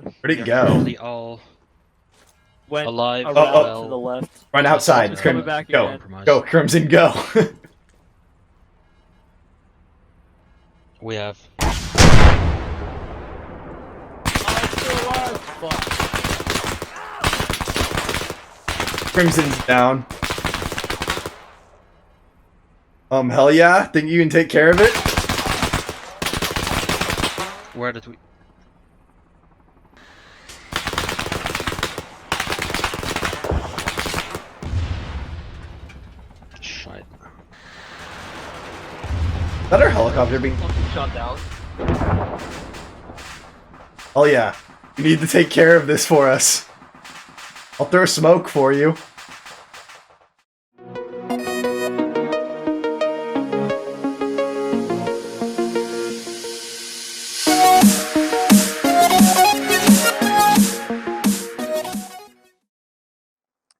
god. Where'd it go? Apparently all Went alive. around well, to the left. Run outside. Just, Coming Crim back go. again. Go, Crimson, go. We have. I'm still alive. Fuck. Crimson's down. Hell yeah. Think you can take care of it? Where did we? Shite. Is that our helicopter being... Shot down. Hell yeah. You need to take care of this for us. I'll throw smoke for you.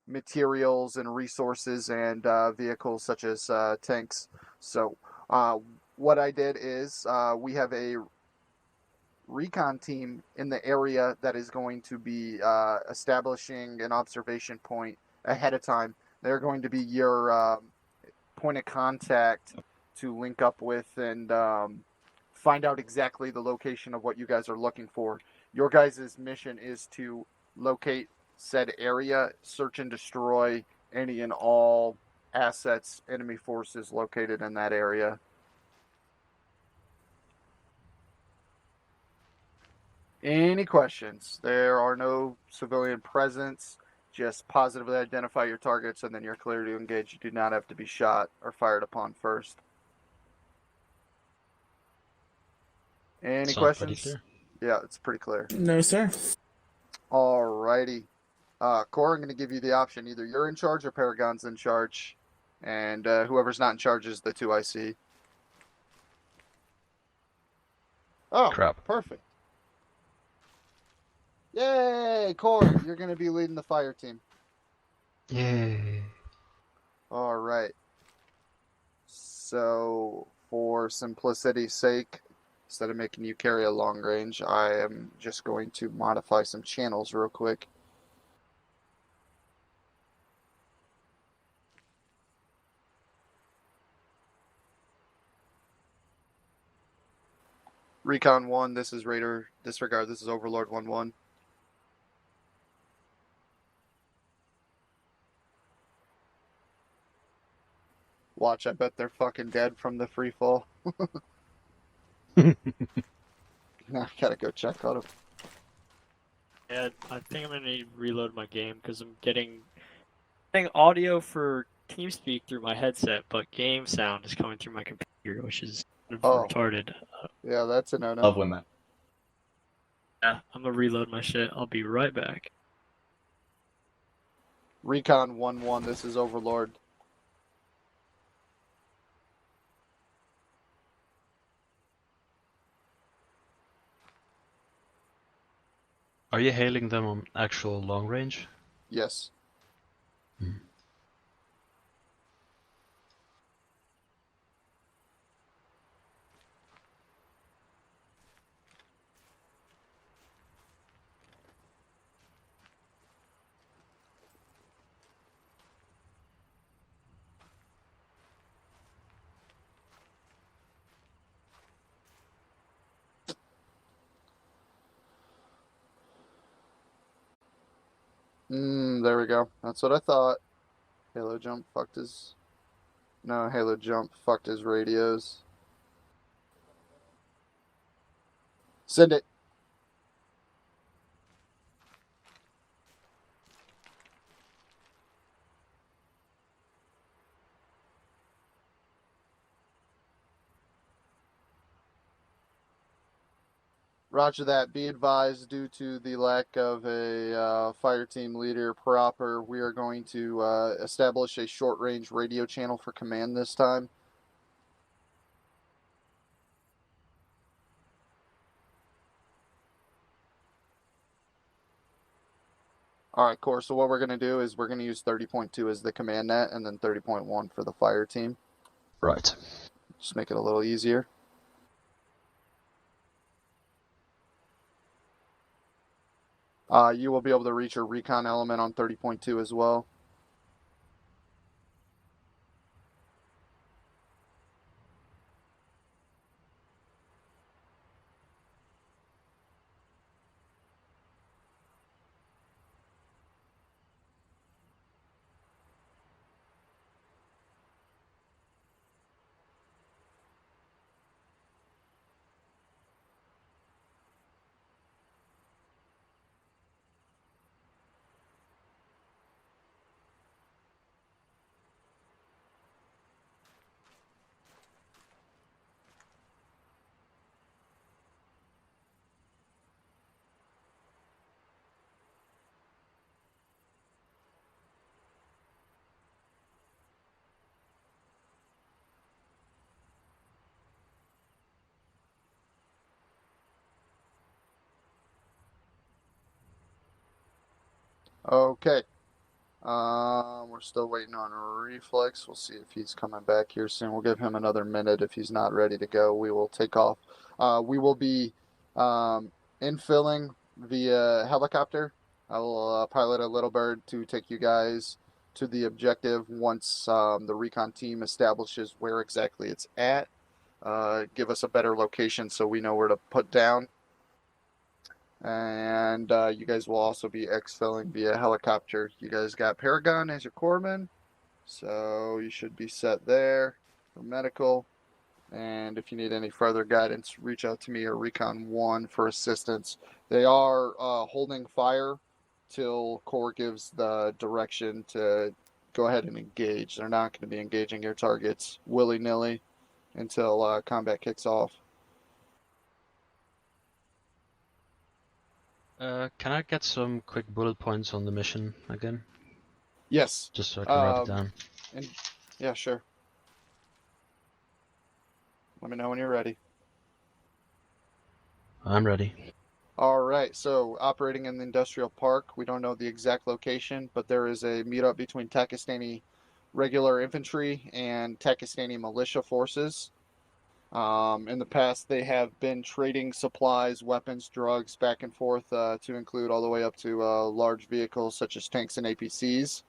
Materials and resources and vehicles such as tanks. So what I did is we have a recon team in the area that is going to be establishing an observation point ahead of time. They're going to be your point of contact to link up with and find out exactly the location of what you guys are looking for. Your guys' mission is to locate said area, search and destroy any and all assets, enemy forces located in that area. Any questions? There are no civilian presence. Just positively identify your targets and then you're clear to engage. You do not have to be shot or fired upon first. Any Sounds questions? pretty clear. Yeah, it's pretty clear. No, sir. Alrighty. Core, I'm going to give you the option. Either you're in charge or Paragon's in charge. And whoever's not in charge is the 2IC. Oh, Crap. perfect. Yay, Core, you're going to be leading the fire team. Yay. Alright. So, for simplicity's sake, instead of making you carry a long range, I am just going to modify some channels real quick. Recon 1, this is Raider. Disregard, this is Overlord 1-1. Watch, I bet they're fucking dead from the free fall. Now I gotta go check on them. Yeah, I think I'm gonna need to reload my game because I'm getting audio for TeamSpeak through my headset, but game sound is coming through my computer, which is retarded. Yeah, that's a no-no. Love when that. Yeah, I'm gonna reload my shit. I'll be right back. Recon 1-1, this is Overlord. Are you hailing them on actual long range? Yes. Hmm. There we go. That's what I thought. Halo Jump fucked his... No, Halo Jump fucked his radios. Send it. Roger that. Be advised, due to the lack of a fire team leader proper, we are going to establish a short-range radio channel for command this time. Alright, Core, so what we're going to do is we're going to use 30.2 as the command net and then 30.1 for the fire team. Right. Just make it a little easier. You will be able to reach your recon element on 30.2 as well. Okay. We're still waiting on Reflex. We'll see if he's coming back here soon. We'll give him another minute. If he's not ready to go, we will take off. We will be infilling via helicopter. I will pilot a little bird to take you guys to the objective once the recon team establishes where exactly it's at. Give us a better location so we know where to put down. And you guys will also be exfilling via helicopter. You guys got Paragon as your corpsman, so you should be set there for medical. And if you need any further guidance, reach out to me or Recon 1 for assistance. They are holding fire till Core gives the direction to go ahead and engage. They're not going to be engaging your targets willy-nilly until combat kicks off. Can I get some quick bullet points on the mission again? Yes. Just so I can write it down. And, yeah, sure. Let me know when you're ready. I'm ready. All right, so operating in the industrial park, we don't know the exact location, but there is a meetup between Pakistani regular infantry and Pakistani militia forces. In the past, they have been trading supplies, weapons, drugs back and forth to include all the way up to large vehicles such as tanks and APCs.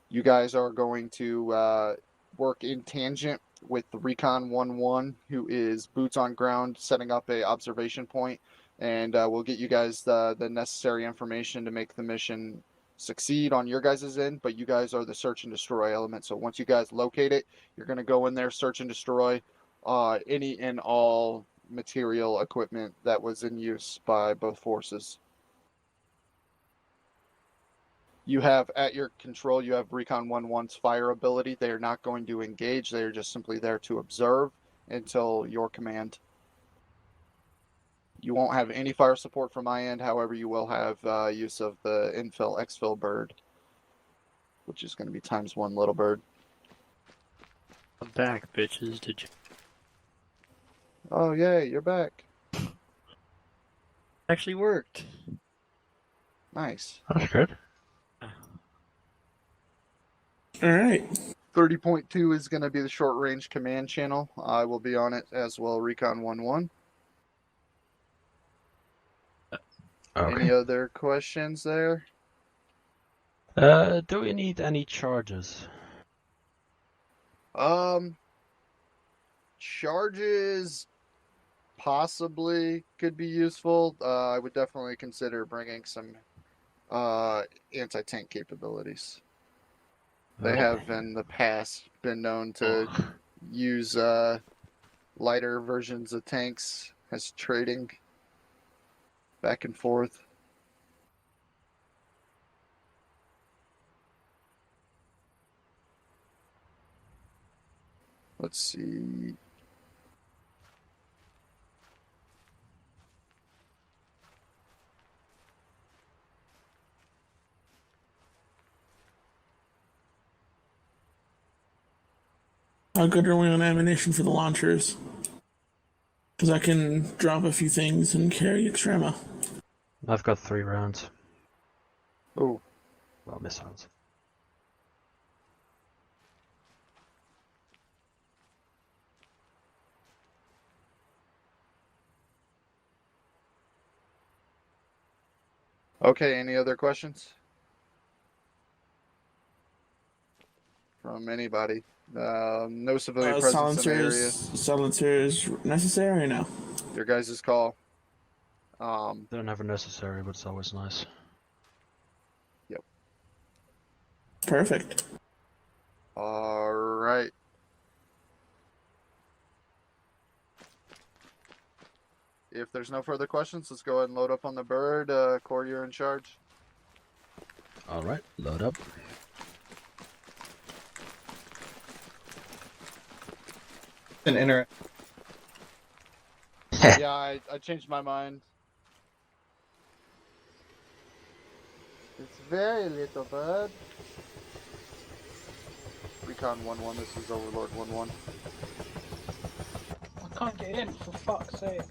You guys are going to work in tangent with the Recon 1-1, who is boots on ground, setting up a observation point, and we'll get you guys the necessary information to make the mission succeed on your guys' end, but you guys are the search and destroy element. So once you guys locate it, you're going to go in there, search and destroy any and all material equipment that was in use by both forces. You have at your control, you have Recon 1-1's fire ability. They are not going to engage. They are just simply there to observe until your command. You won't have any fire support from my end. However, you will have use of the infill, exfil bird, which is going to be ×1 little bird. I'm back, bitches. Did you Oh, yay, you're back. actually worked? Nice. That's good. All right. 30.2 is going to be the short range command channel. I will be on it as well, Recon 1-1. Okay. Any other questions there? Do we need any charges? Charges possibly could be useful. I would definitely consider bringing some anti-tank capabilities. They have in the past been known to use lighter versions of tanks as trading back and forth. Let's see. How good are we on ammunition for the launchers? Because I can drop a few things and carry extra ammo. I've got 3 rounds. Oh, Well, missiles. Okay, any other questions? From anybody? No civilian presence in the area. Silencers necessary or no? Your guys' call. They're never necessary, but it's always nice. Yep. Perfect. All right. If there's no further questions, let's go ahead and load up on the bird. Corey, you're in charge. Alright, load up. An inter. Yeah, I changed my mind. It's very little bird. Recon 1-1, this is Overlord 1-1. I can't get in, for fuck's sake.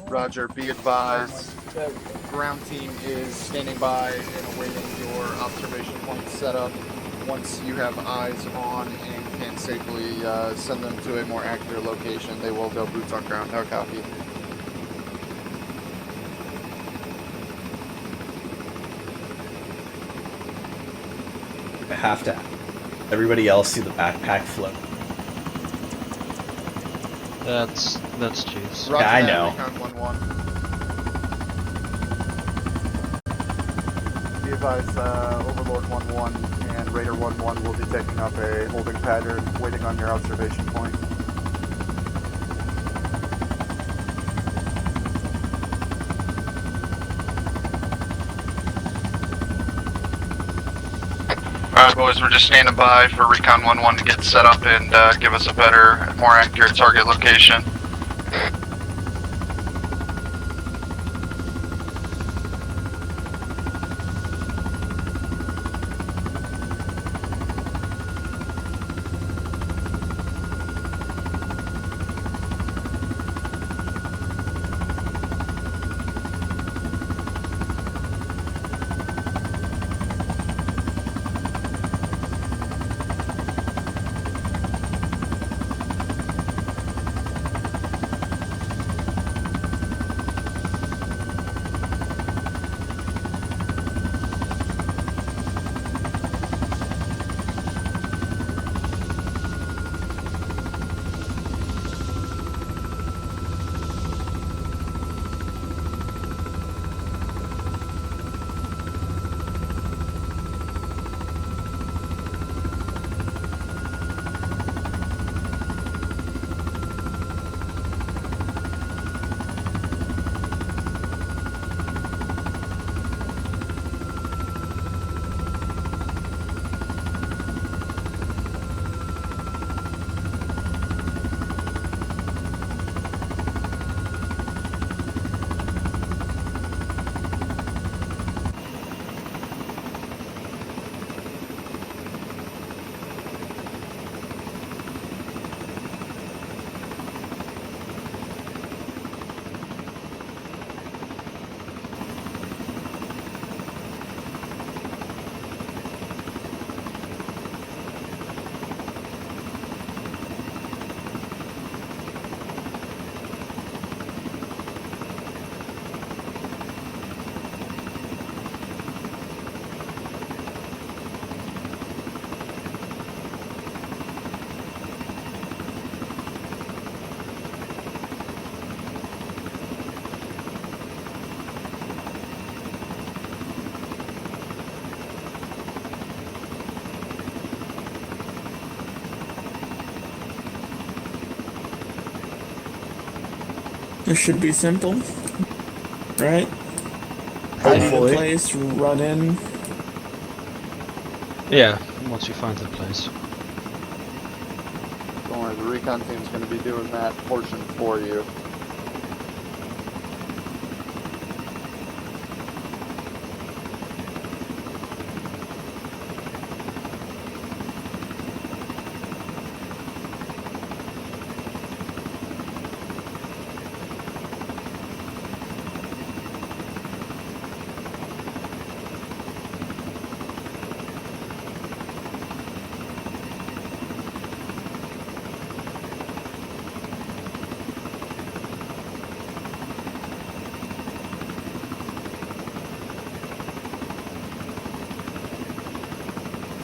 Roger, be advised. There we go. Ground team is standing by and awaiting your observation point setup. Once you have eyes on and can safely send them to a more accurate location, they will go boots on ground. No copy. I have to. Everybody else see the backpack float. That's cheese. Roger I that, know. Recon 1-1. Be advised, Overlord 1-1 and Raider 1-1 will be taking up a holding pattern, waiting on your observation point. Alright boys, we're just standing by for Recon 1-1 to get set up and give us a better, more accurate target location. This should be simple, right? Hide in Hopefully. place, run in. Yeah, once you find the place. Don't worry, the recon team's going to be doing that portion for you.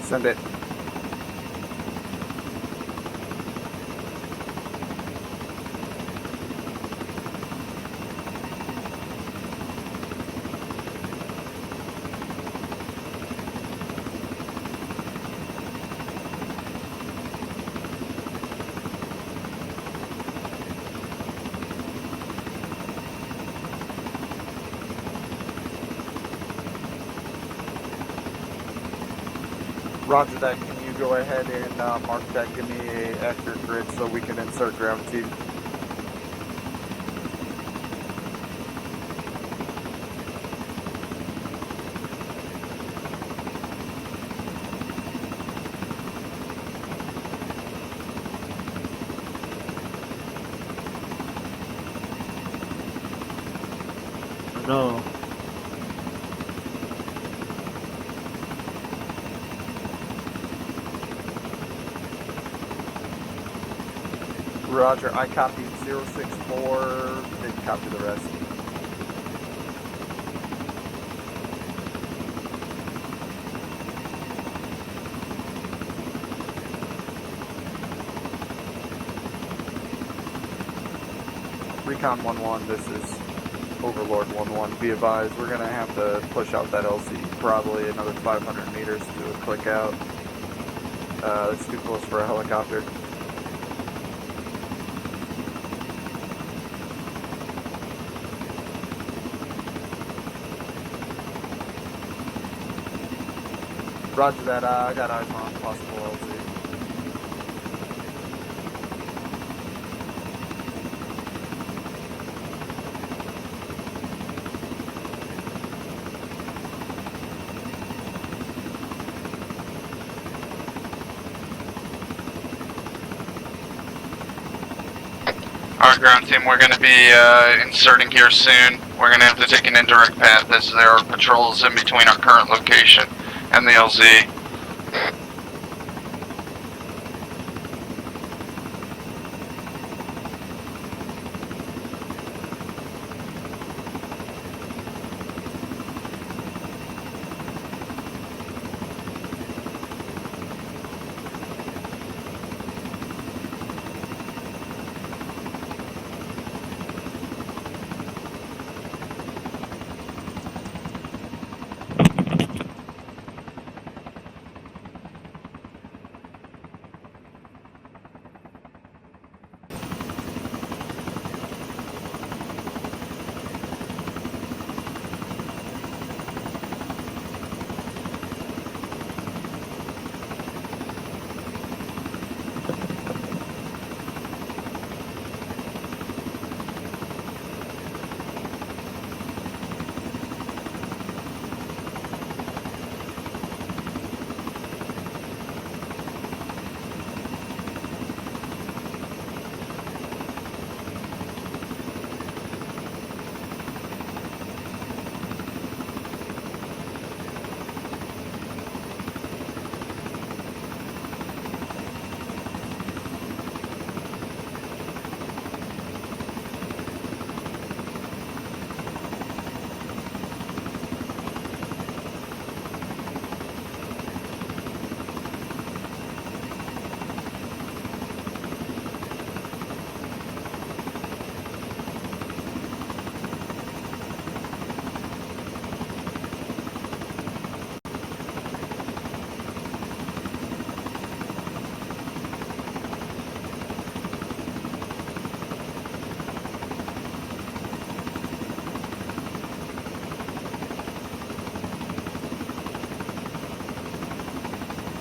Send it. Roger that. Can you go ahead and mark that? Give me a accurate grid so we can insert ground team. No. Roger, I copied 064. Didn't copy the rest. Recon 1-1, this is Overlord 1-1. Be advised, we're going to have to push out that LC probably another 500 meters to do a click out. That's too close for a helicopter. Roger that, I got eyes on possible LZ. Alright, ground team, we're going to be inserting here soon. We're going to have to take an indirect path as there are patrols in between our current location and the LZ.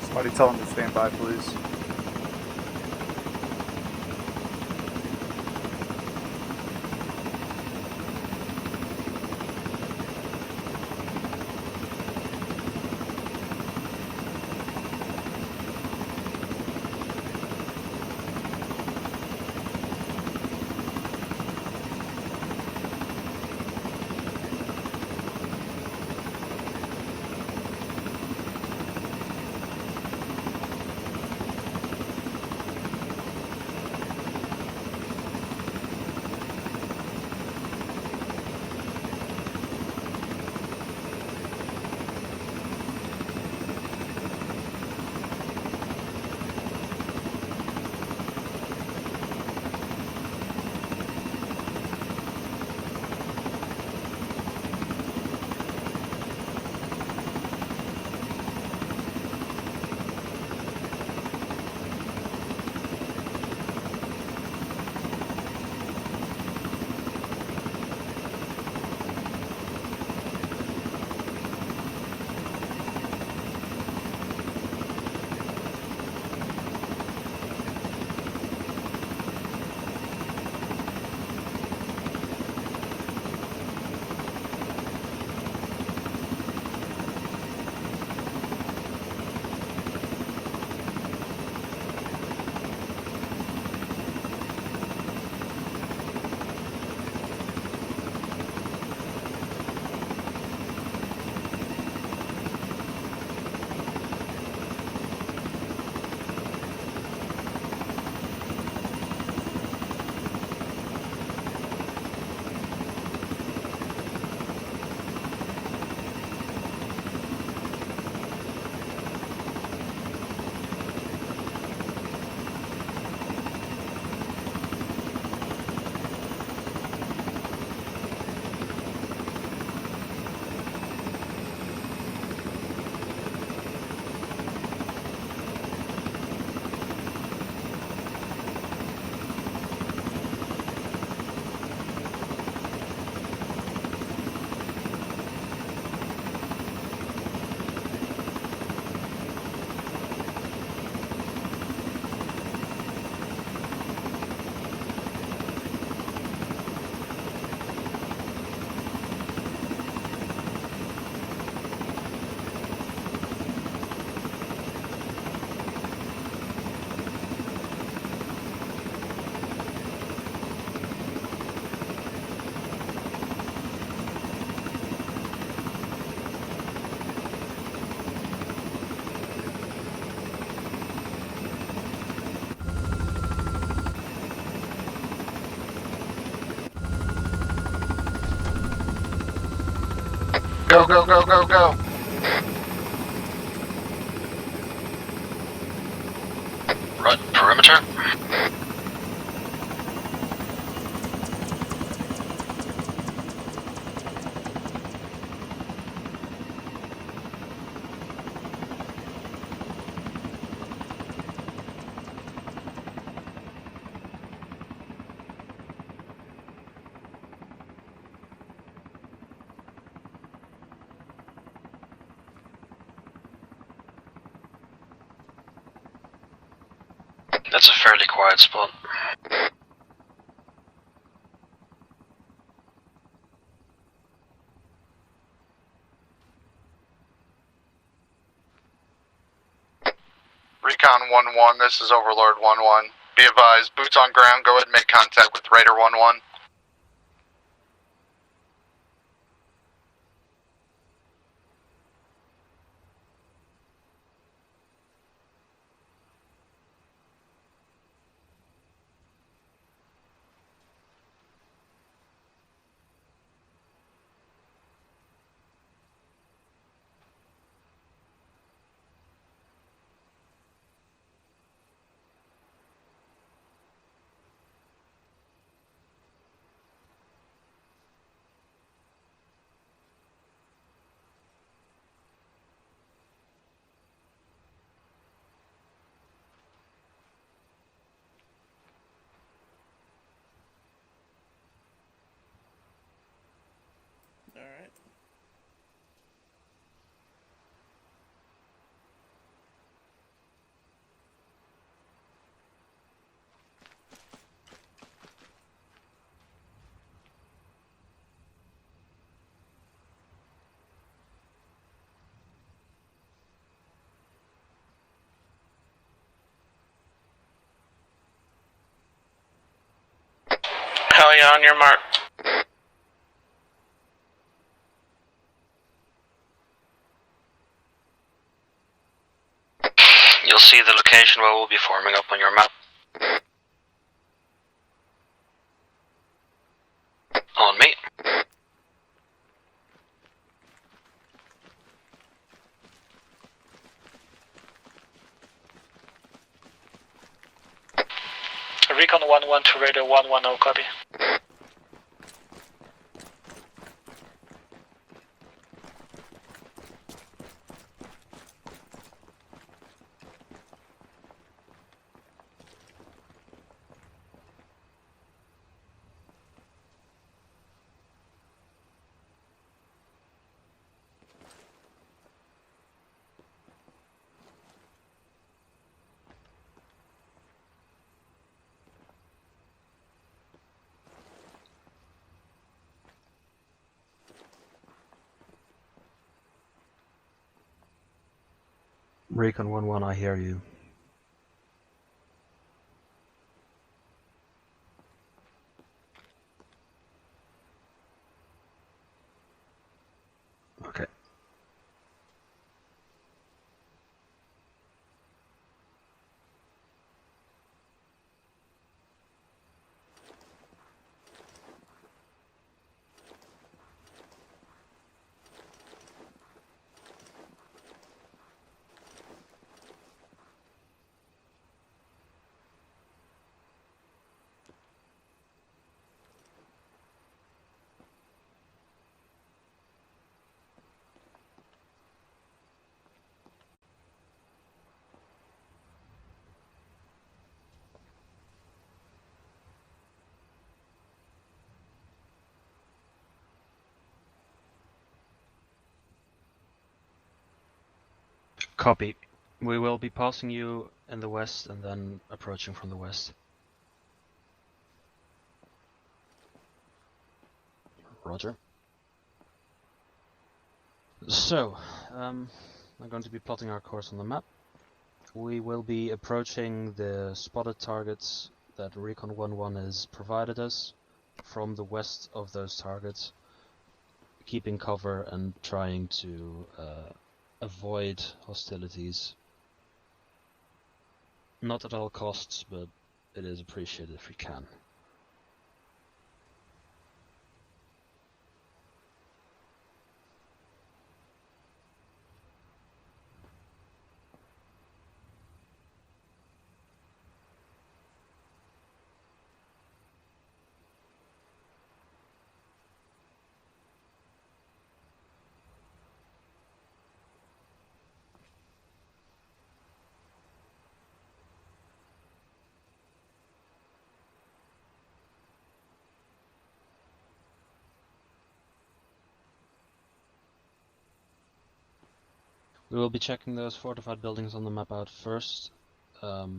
Somebody tell him to stand by, please. Go, go, go, go, go. Run perimeter. That's a fairly quiet spot. Recon 1-1, this is Overlord 1-1. Be advised, boots on ground, go ahead and make contact with Raider 1-1. All right. Hell yeah, on your mark. You'll see the location where we'll be forming up on your map. On me. Recon 1-1 to Raider 1-1, copy. Recon 1-1, I hear you. Okay. Copy. We will be passing you in the west and then approaching from the west. Roger. So, I'm going to be plotting our course on the map. We will be approaching the spotted targets that Recon 1-1 has provided us from the west of those targets, keeping cover and trying to avoid hostilities. Not at all costs, but it is appreciated if we can. We will be checking those fortified buildings on the map out first. The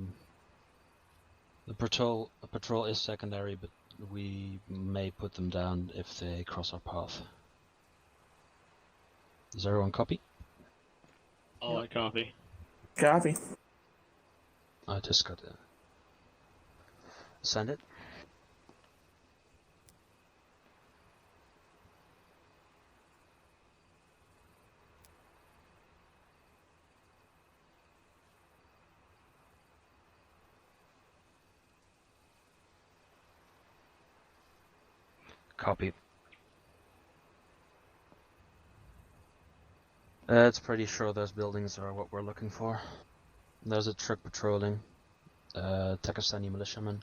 patrol is secondary, but we may put them down if they cross our path. Does everyone copy? All I copy. Copy. I just got to send it. Copy. It's pretty sure those buildings are what we're looking for. There's a truck patrolling. Takastani militiamen.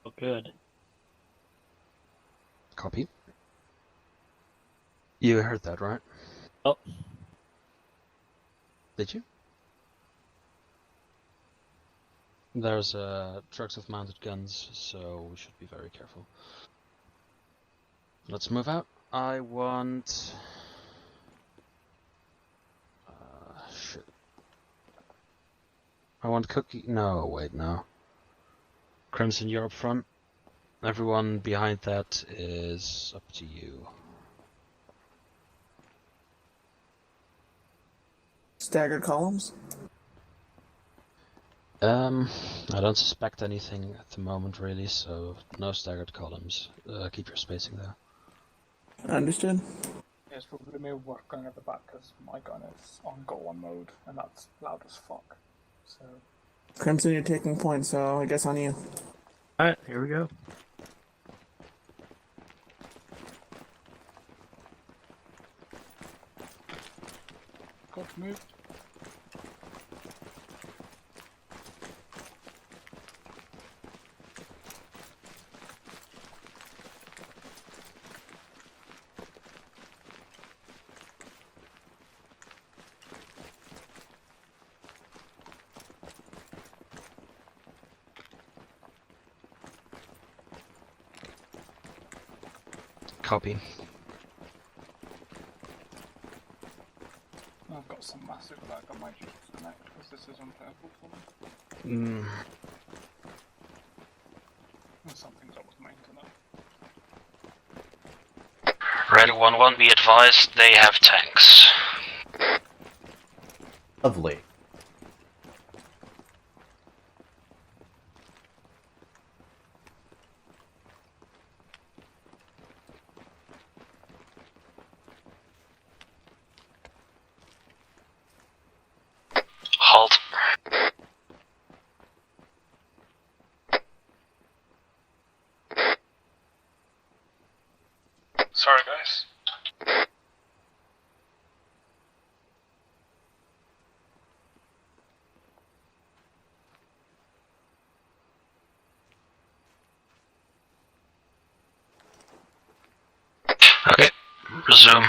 Oh, good. Copy. You heard that, right? Oh, Did you? There's trucks with mounted guns, so we should be very careful. Let's move out. I want... shit. I want Cookie... No, wait, no. Crimson, you're up front. Everyone behind that is up to you. Staggered columns. I don't suspect anything at the moment, really, so no staggered columns. Keep your spacing there. Understood. Yes, probably me working at the back because my gun is on go on mode and that's loud as fuck. So Crimson, you're taking points, so I guess on you. alright, here we go. good move. Copy. I've got some massive lag on my disconnect because this is unplayable for me. And something's up with my internet. Red 1-1, be advised, they have tanks. Lovely. Halt. Sorry, guys. Okay, resume.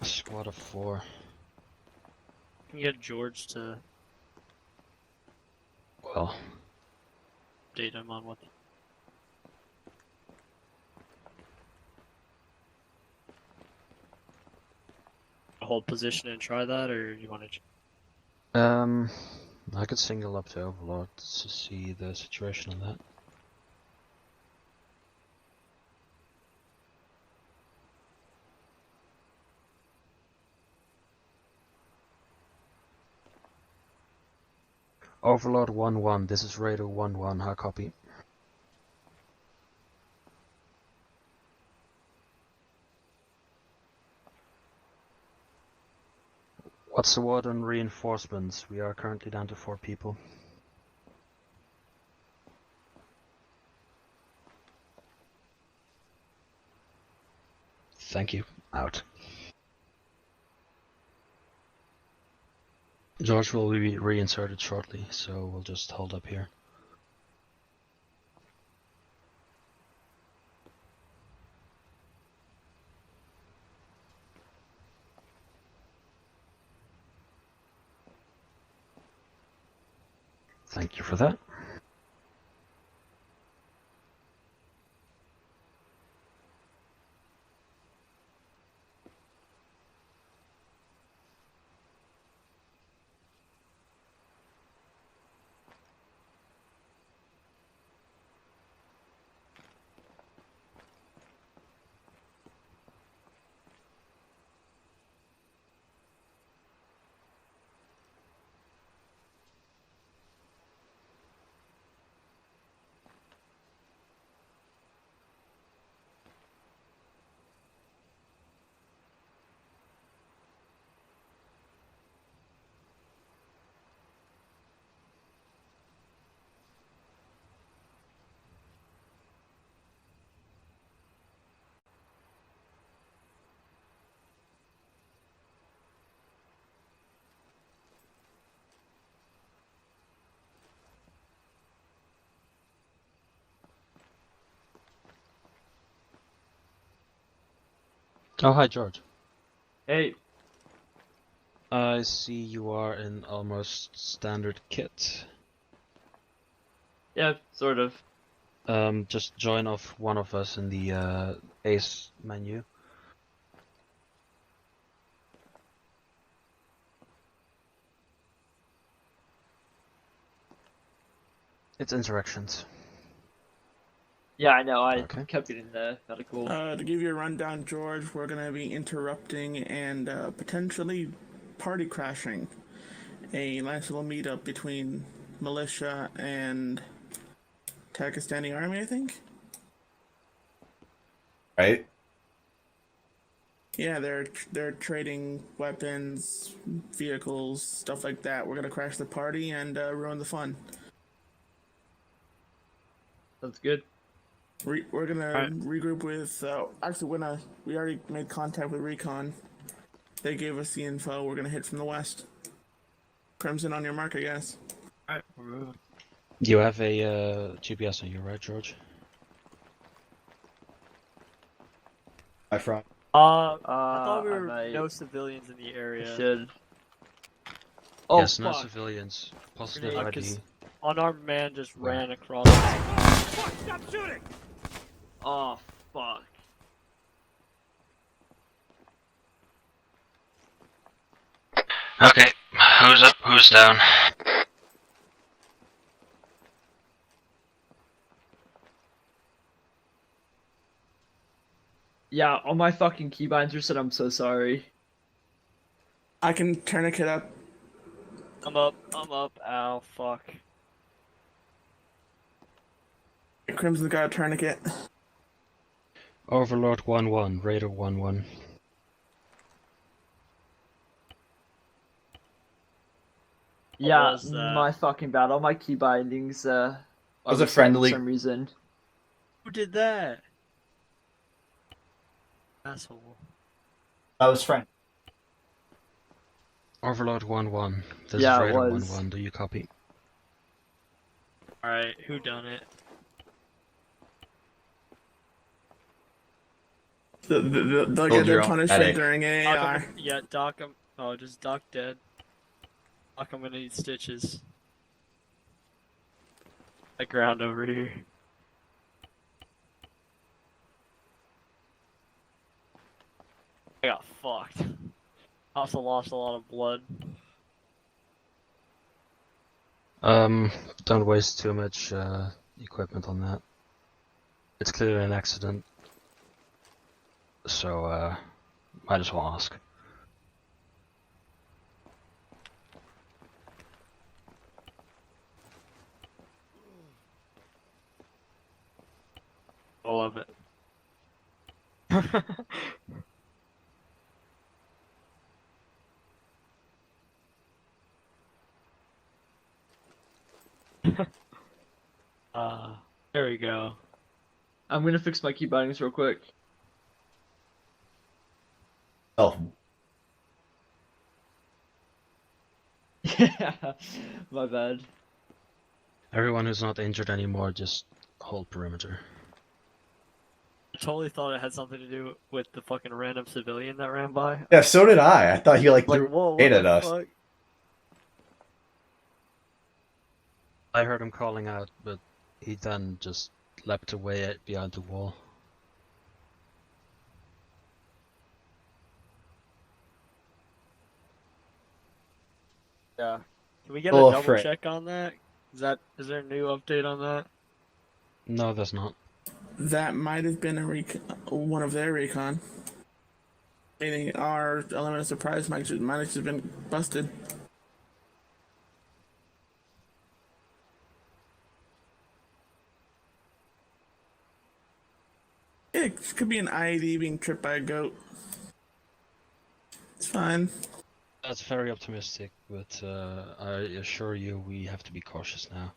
Squad of 4. Can you get George to Well, update him on what? Hold position and try that, or you want to? I could single up to Overlord to see the situation on that. Overlord 1-1, this is Raider 1-1, how copy? What's the word on reinforcements? We are currently down to 4 people. Thank you. Out. George will be reinserted shortly, so we'll just hold up here. Thank you for that. Oh, hi, George. Hey, I see you are in almost standard kit. yeah, sort of. Just join off one of us in the ACE menu. It's interactions. Yeah, I know. I Okay. kept getting the medical. To give you a rundown, George, we're going to be interrupting and potentially party crashing a nice little meetup between militia and Pakistani army, I think. Right? Yeah, they're trading weapons, vehicles, stuff like that. We're gonna crash the party and ruin the fun. That's good. We're gonna Alright. regroup with. Actually, we already made contact with Recon. They gave us the info. We're gonna hit from the west. Crimson on your mark, I guess. Alright, we're moving. You have a GPS on you, right, George? My front. I thought we were I no civilians in the area. should. Oh, Yes, no fuck. civilians. Positive Grenade, ID. 'cause unarmed man just Where? ran across. Stop shooting! Oh, fuck. Okay, who's up, who's down? Yeah, all my fucking keybinders said I'm so sorry. I can tourniquet up. I'm up. Ow, fuck. Crimson's got a tourniquet. Overlord 1-1, Raider 1-1. Yeah, was that? my fucking bad. All my key bindings are Was a reset friendly- for some reason. Who did that? Asshole. That was friend. Overlord 1-1. This Yeah, is it Raider was. 1-1, do you copy? Alright, who done it? They'll Hold get their your own punishment headache. during Doc, AAR. yeah, Doc, oh, just Doc dead. Doc, I'm gonna need stitches. The ground over here. I got fucked. I also lost a lot of blood. Don't waste too much equipment on that. It's clearly an accident. So, might as well ask. All of it. There we go. I'm gonna fix my key bindings real quick. Oh, Yeah, my bad. Everyone who's not injured anymore, just hold perimeter. I totally thought it had something to do with the fucking random civilian that ran by. yeah, so did I. I thought he Like, threw whoa, what hate at the us. fuck? I heard him calling out, but he then just leapt away behind the wall. Yeah. Can we get a Oh, double frick. check on that? Is there a new update on that? No, there's not. That might have been one of their recon. Meaning our element of surprise might have been busted. Yeah, it could be an IED being tripped by a goat. It's fine. That's very optimistic, but I assure you we have to be cautious now.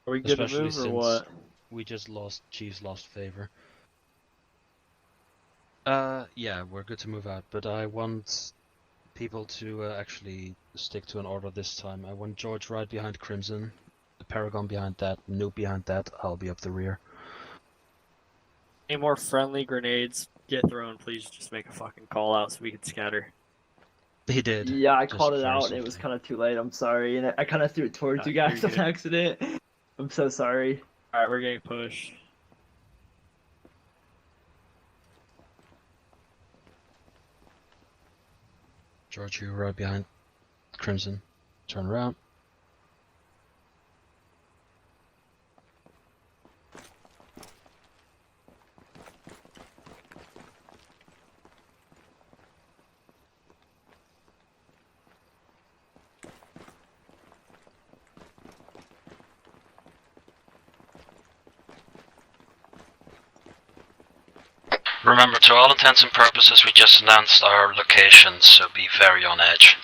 Are we good to Especially move or since what? we just lost Chief's lost favor. Yeah, we're good to move out, but I want people to actually stick to an order this time. I want George right behind Crimson, the Paragon behind that, Noob behind that, I'll be up the rear. Any more friendly grenades get thrown, please just make a fucking call out so we can scatter. He did. Yeah, I just called it very out and it was softly. kind of too late. I'm sorry, and I kind of threw it towards Yeah, you guys you're on good. accident. I'm so sorry. Alright, we're getting pushed. George, you right behind Crimson. Turn around. Remember, to all intents and purposes, we just announced our location, so be very on edge.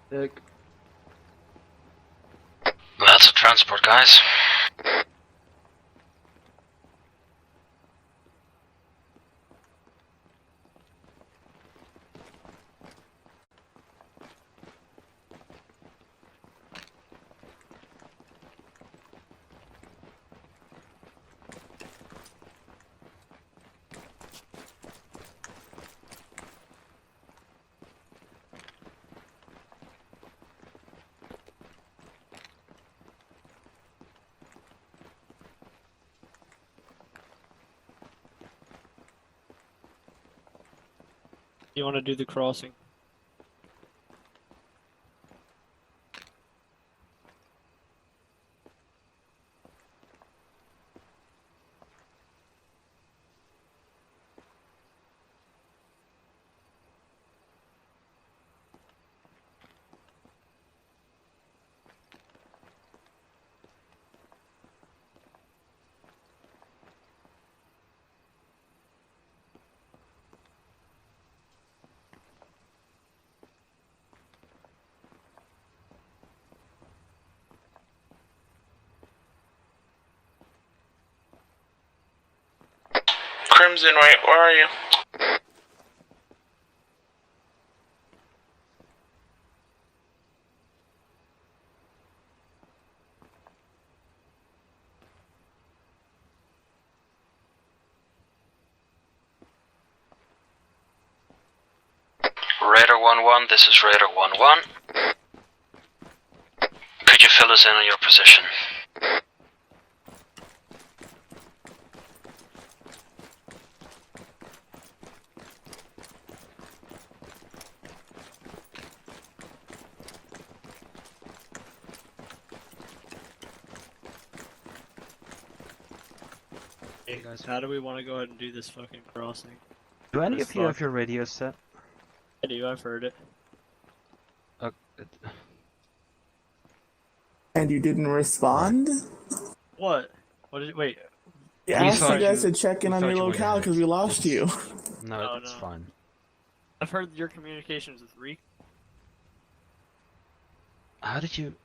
Dick. That's a transport, guys. You want to do the crossing? Crimson, wait, where are you? Raider 1-1, this is Raider 1-1. Could you fill us in on your position? Hey, guys. how do we want to go ahead and do this fucking crossing? Do any This of you have fuck. your radios set? I do, I've heard it. And you didn't respond? What? What did you, wait, You We asked you thought guys you- to check in we on thought your you went locale ahead. because we lost It's- you. No, Oh, it's no. fine. I've heard your communications with Reek. How did you...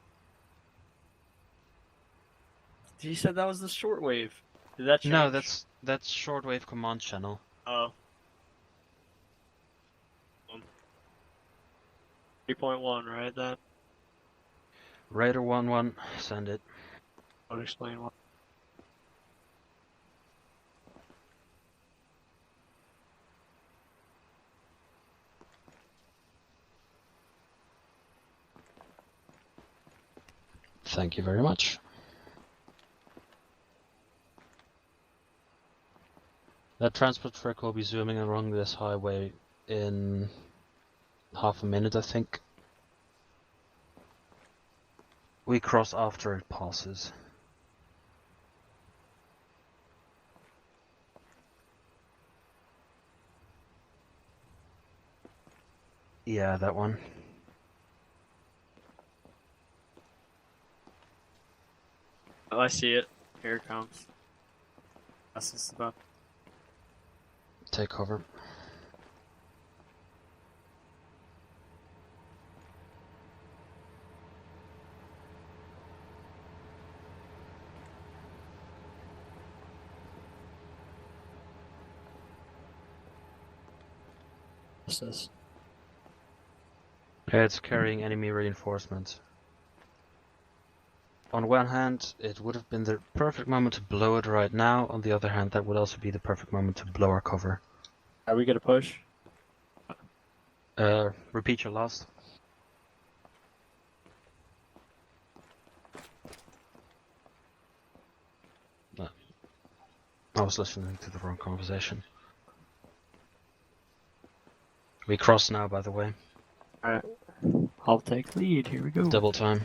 He said that was the shortwave. Did that change? No, that's shortwave command channel. Oh. 3.1, right then? Raider 1-1, send it. I'll explain why. Thank you very much. That transport truck will be zooming along this highway in half a minute, I think. We cross after it passes. Yeah, that one. Oh, I see it. Here it comes. That's just about. Take cover. What's this? It's carrying enemy reinforcements. On one hand, it would have been the perfect moment to blow it right now. On the other hand, that would also be the perfect moment to blow our cover. Are we gonna push? Repeat your last. No. I was listening to the wrong conversation. We cross now, by the way. Alright. I'll take lead. Here we go. Double time.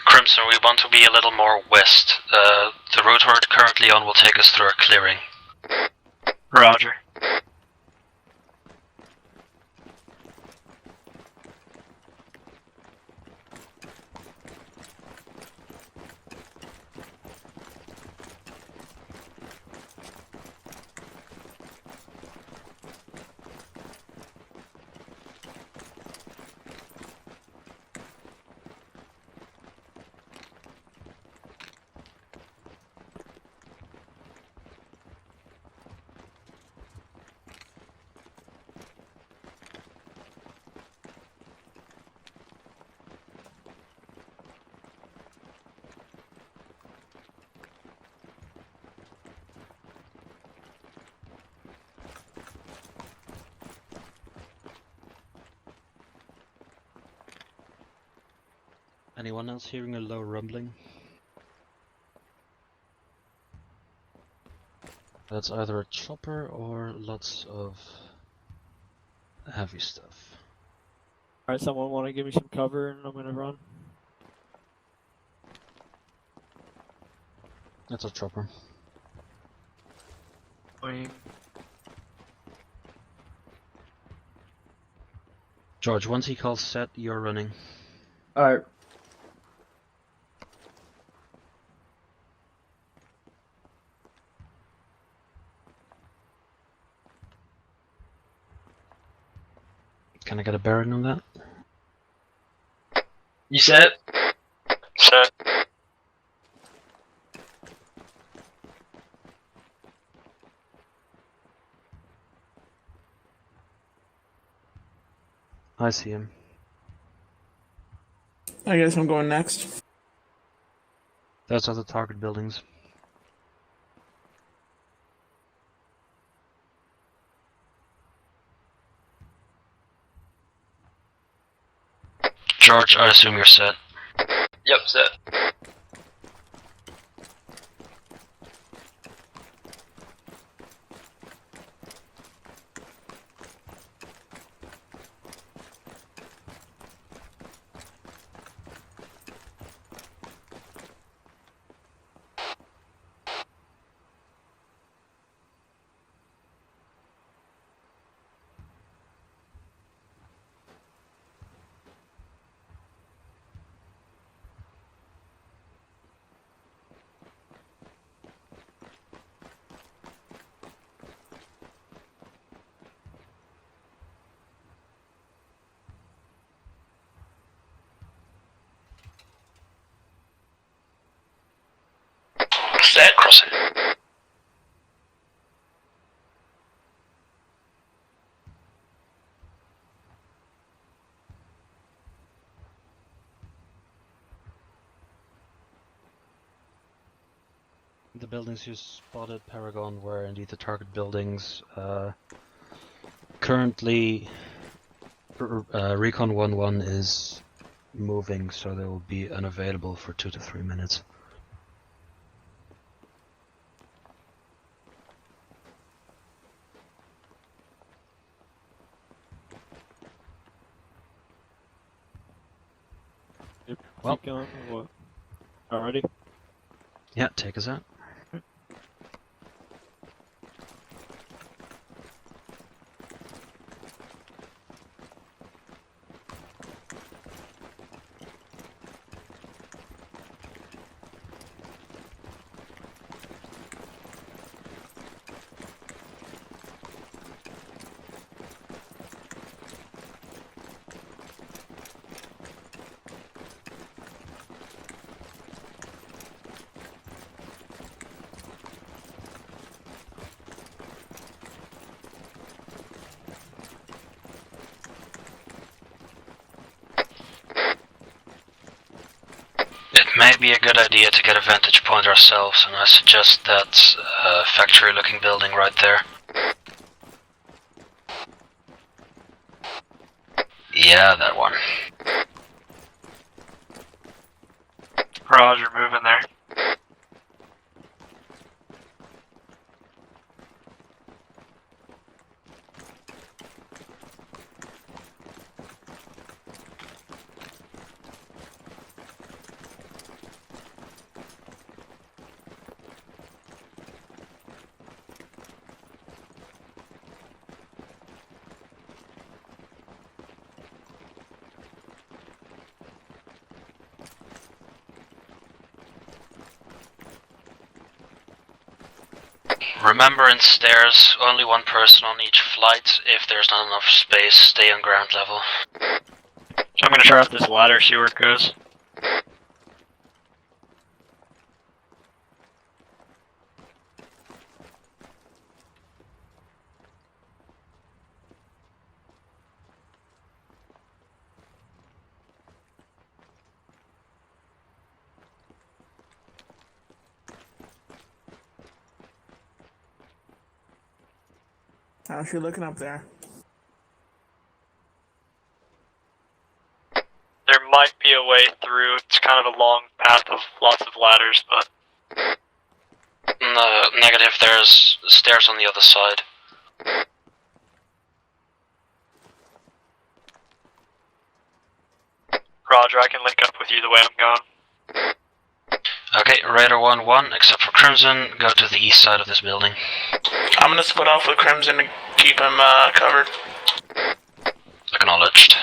Crimson, we want to be a little more west. The route we're currently on will take us through a clearing. Roger. Anyone else hearing a low rumbling? That's either a chopper or lots of heavy stuff. Alright, someone want to give me some cover and I'm gonna run? That's a chopper. Wait. George, once he calls set, you're running. Alright. Can I get a bearing on that? You set? Set. I see him. I guess I'm going next. Those are the target buildings. George, I assume you're set. Yep, set. Set. Crossing. The buildings you spotted, Paragon, were indeed the target buildings. Currently, Recon 1-1 is moving, so they will be unavailable for 2 to 3 minutes. Yep, Well. keep going. What? Alrighty. Yeah, take us out. It may be a good idea to get a vantage point ourselves, and I suggest that factory-looking building right there. Yeah, that one. Roger, moving there. Remember, in stairs, only one person on each flight. If there's not enough space, stay on ground level. I'm gonna try off this ladder, see where it goes. How's she looking up there? There might be a way through. It's kind of a long path of lots of ladders, but No, negative, there's stairs on the other side. Roger, I can link up with you the way I'm going. Okay, Raider 1-1, except for Crimson, go to the east side of this building. I'm gonna split off with Crimson to keep him covered. Acknowledged.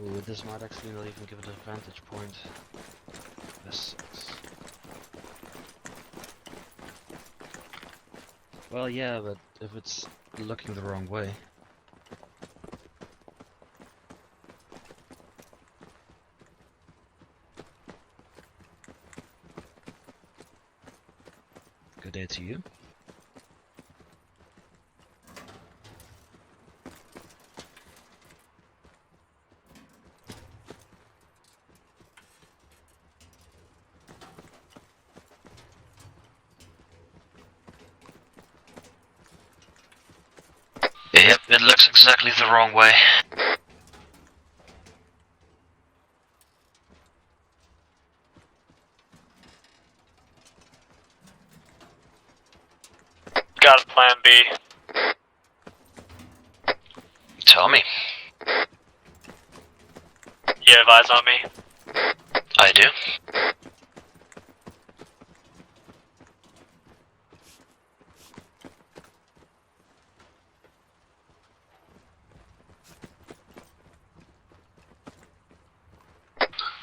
Ooh, this might actually not even give it a vantage point. This sucks. Well, yeah, but if it's looking the wrong way. Good day to you. Yep, it looks exactly the wrong way. Got a plan B. Tell me. You have eyes on me? I do.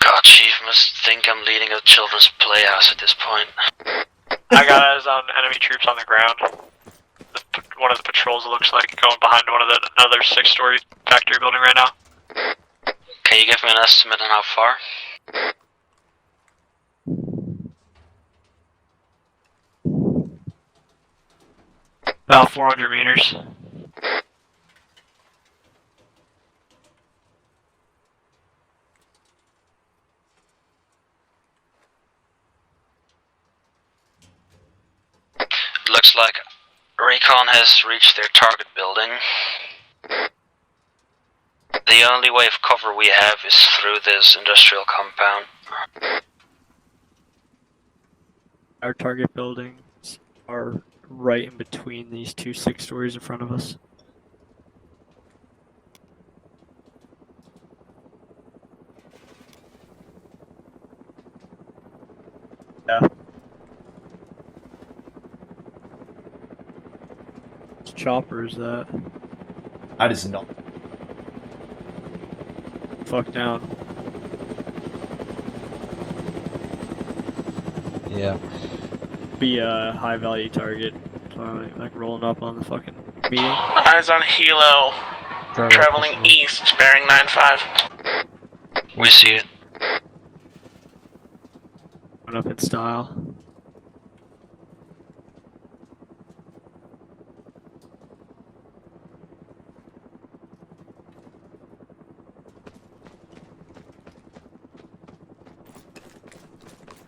God, Chief must think I'm leading a children's playhouse at this point. I got eyes on enemy troops on the ground. One of the patrols, it looks like, going behind another 6-story factory building right now. Can you give me an estimate on how far? About 400 meters. Looks like Recon has reached their target building. The only way of cover we have is through this industrial compound. Our target buildings are right in between these two 6 stories in front of us. Yeah. Which chopper is that? That is not. Fuck down. Yeah. Be a high value target. Probably like rolling up on the fucking meeting. Eyes on Hilo, traveling east, bearing 9-5. We see it. Going up in style.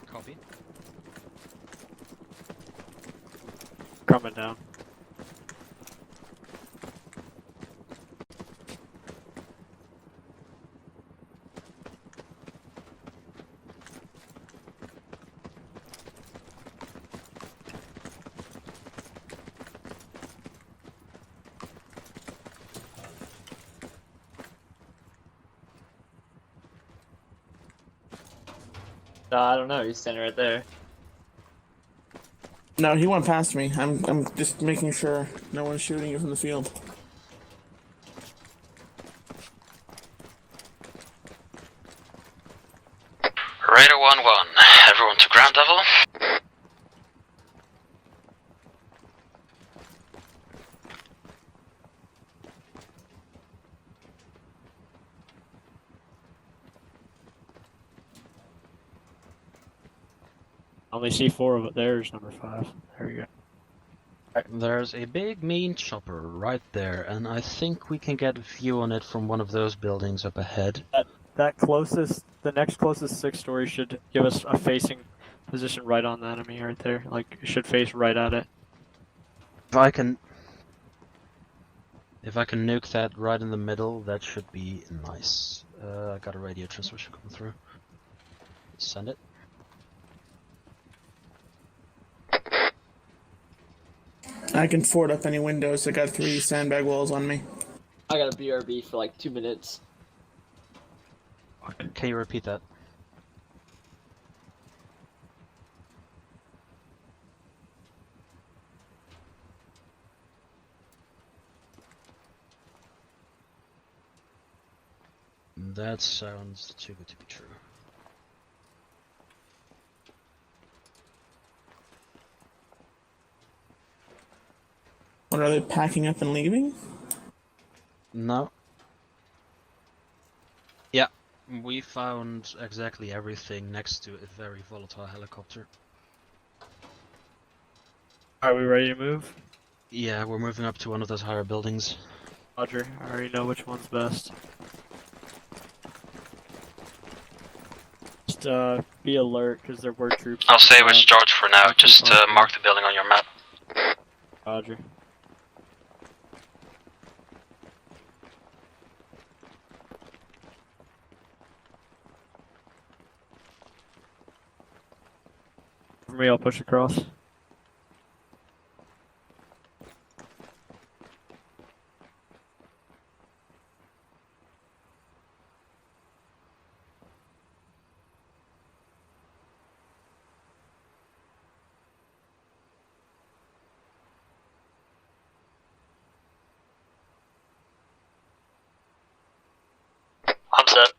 Copy. Coming down. I don't know. He's standing right there. No, he went past me. I'm just making sure no one's shooting you from the field. Raider 1-1, everyone to ground level. Only see 4 of it. There's number 5. There we go. There's a big mean chopper right there, and I think we can get a view on it from one of those buildings up ahead. The next closest 6 story should give us a facing position right on the enemy right there. Like, it should face right at it. If I can nuke that right in the middle, that should be nice. I got a radio transmission coming through. Send it. I can ford up any windows. I got 3 sandbag walls on me. I got a BRB for like 2 minutes. Can you repeat that? That sounds too good to be true. are they packing up and leaving? No. Yeah, we found exactly everything next to a very volatile helicopter. Are we ready to move? Yeah, we're moving up to one of those higher buildings. Roger, I already know which one's best. Just be alert, because there were troops. I'll on the stay with ground. George for now, Not too just far mark the building on your map. Roger. For me, I'll push across. I'm set.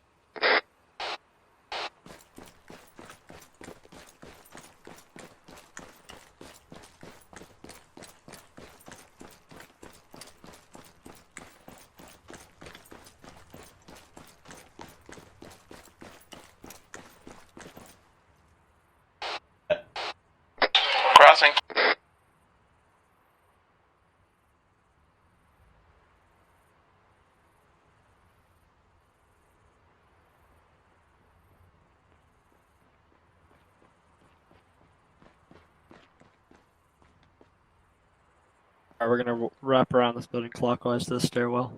Crossing. Alright, we're gonna wrap around this building clockwise to the stairwell.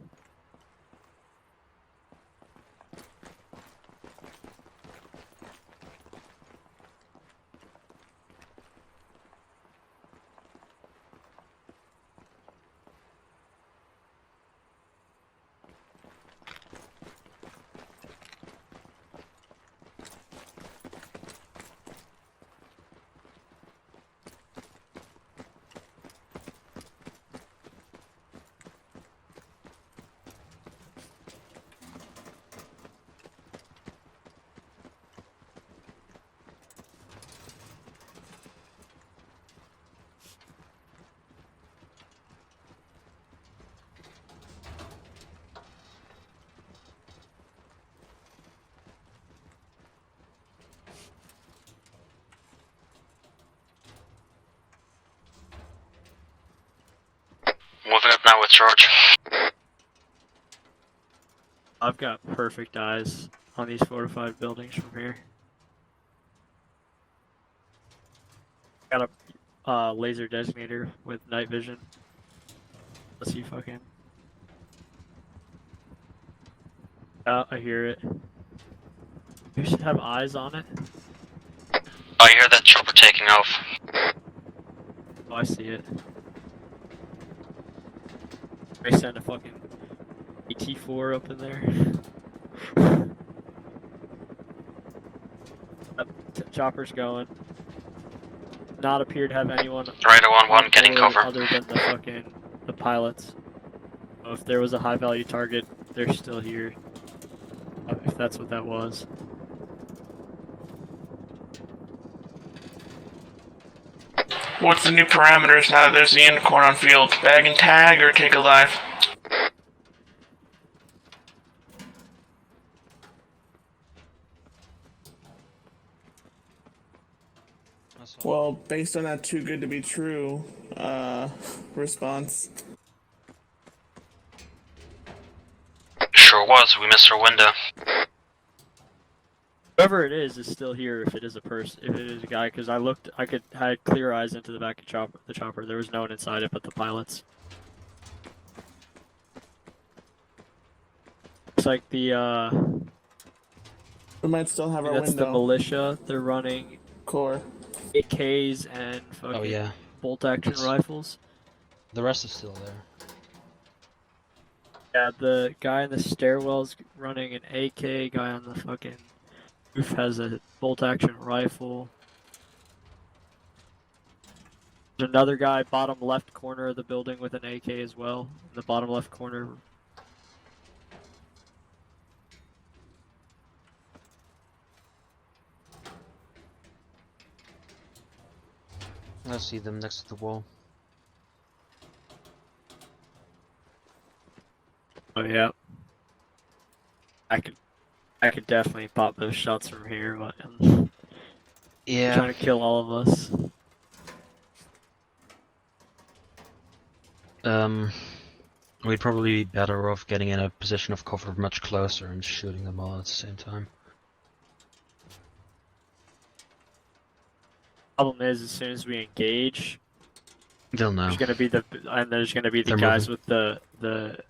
Moving up now with George. I've got perfect eyes on these fortified buildings from here. Got a laser designator with night vision. Let's see fucking. I hear it. You should have eyes on it. Oh, you hear that chopper taking off? Oh, I see it. They send a fucking AT-4 up in there. Chopper's going. Not appear to have anyone. Radar 1-1 getting board cover. other than the pilots. So if there was a high value target, they're still here. If that's what that was. What's the new parameters now that there's the unicorn on field? Bag and tag or take alive? Well, based on that too good to be true response. Sure was, we missed our window. Whoever it is still here. If it is a person, if it is a guy, because I had clear eyes into the back of the chopper. There was no one inside it but the pilots. Looks like the We might still have our that's window. the militia. They're running Core. AKs and fucking Oh yeah, bolt action rifles. the rest is still there. Yeah, the guy in the stairwell's running an AK. Guy on the fucking roof has a bolt action rifle. There's another guy bottom left corner of the building with an AK as well. In the bottom left corner. I see them next to the wall. yeah. I could definitely pop those shots from here, but they're Yeah. trying to kill all of us. We'd probably be better off getting in a position of cover much closer and shooting them all at the same time. Problem is, as soon as we engage, They'll know. there's gonna be the They're guys moving. with the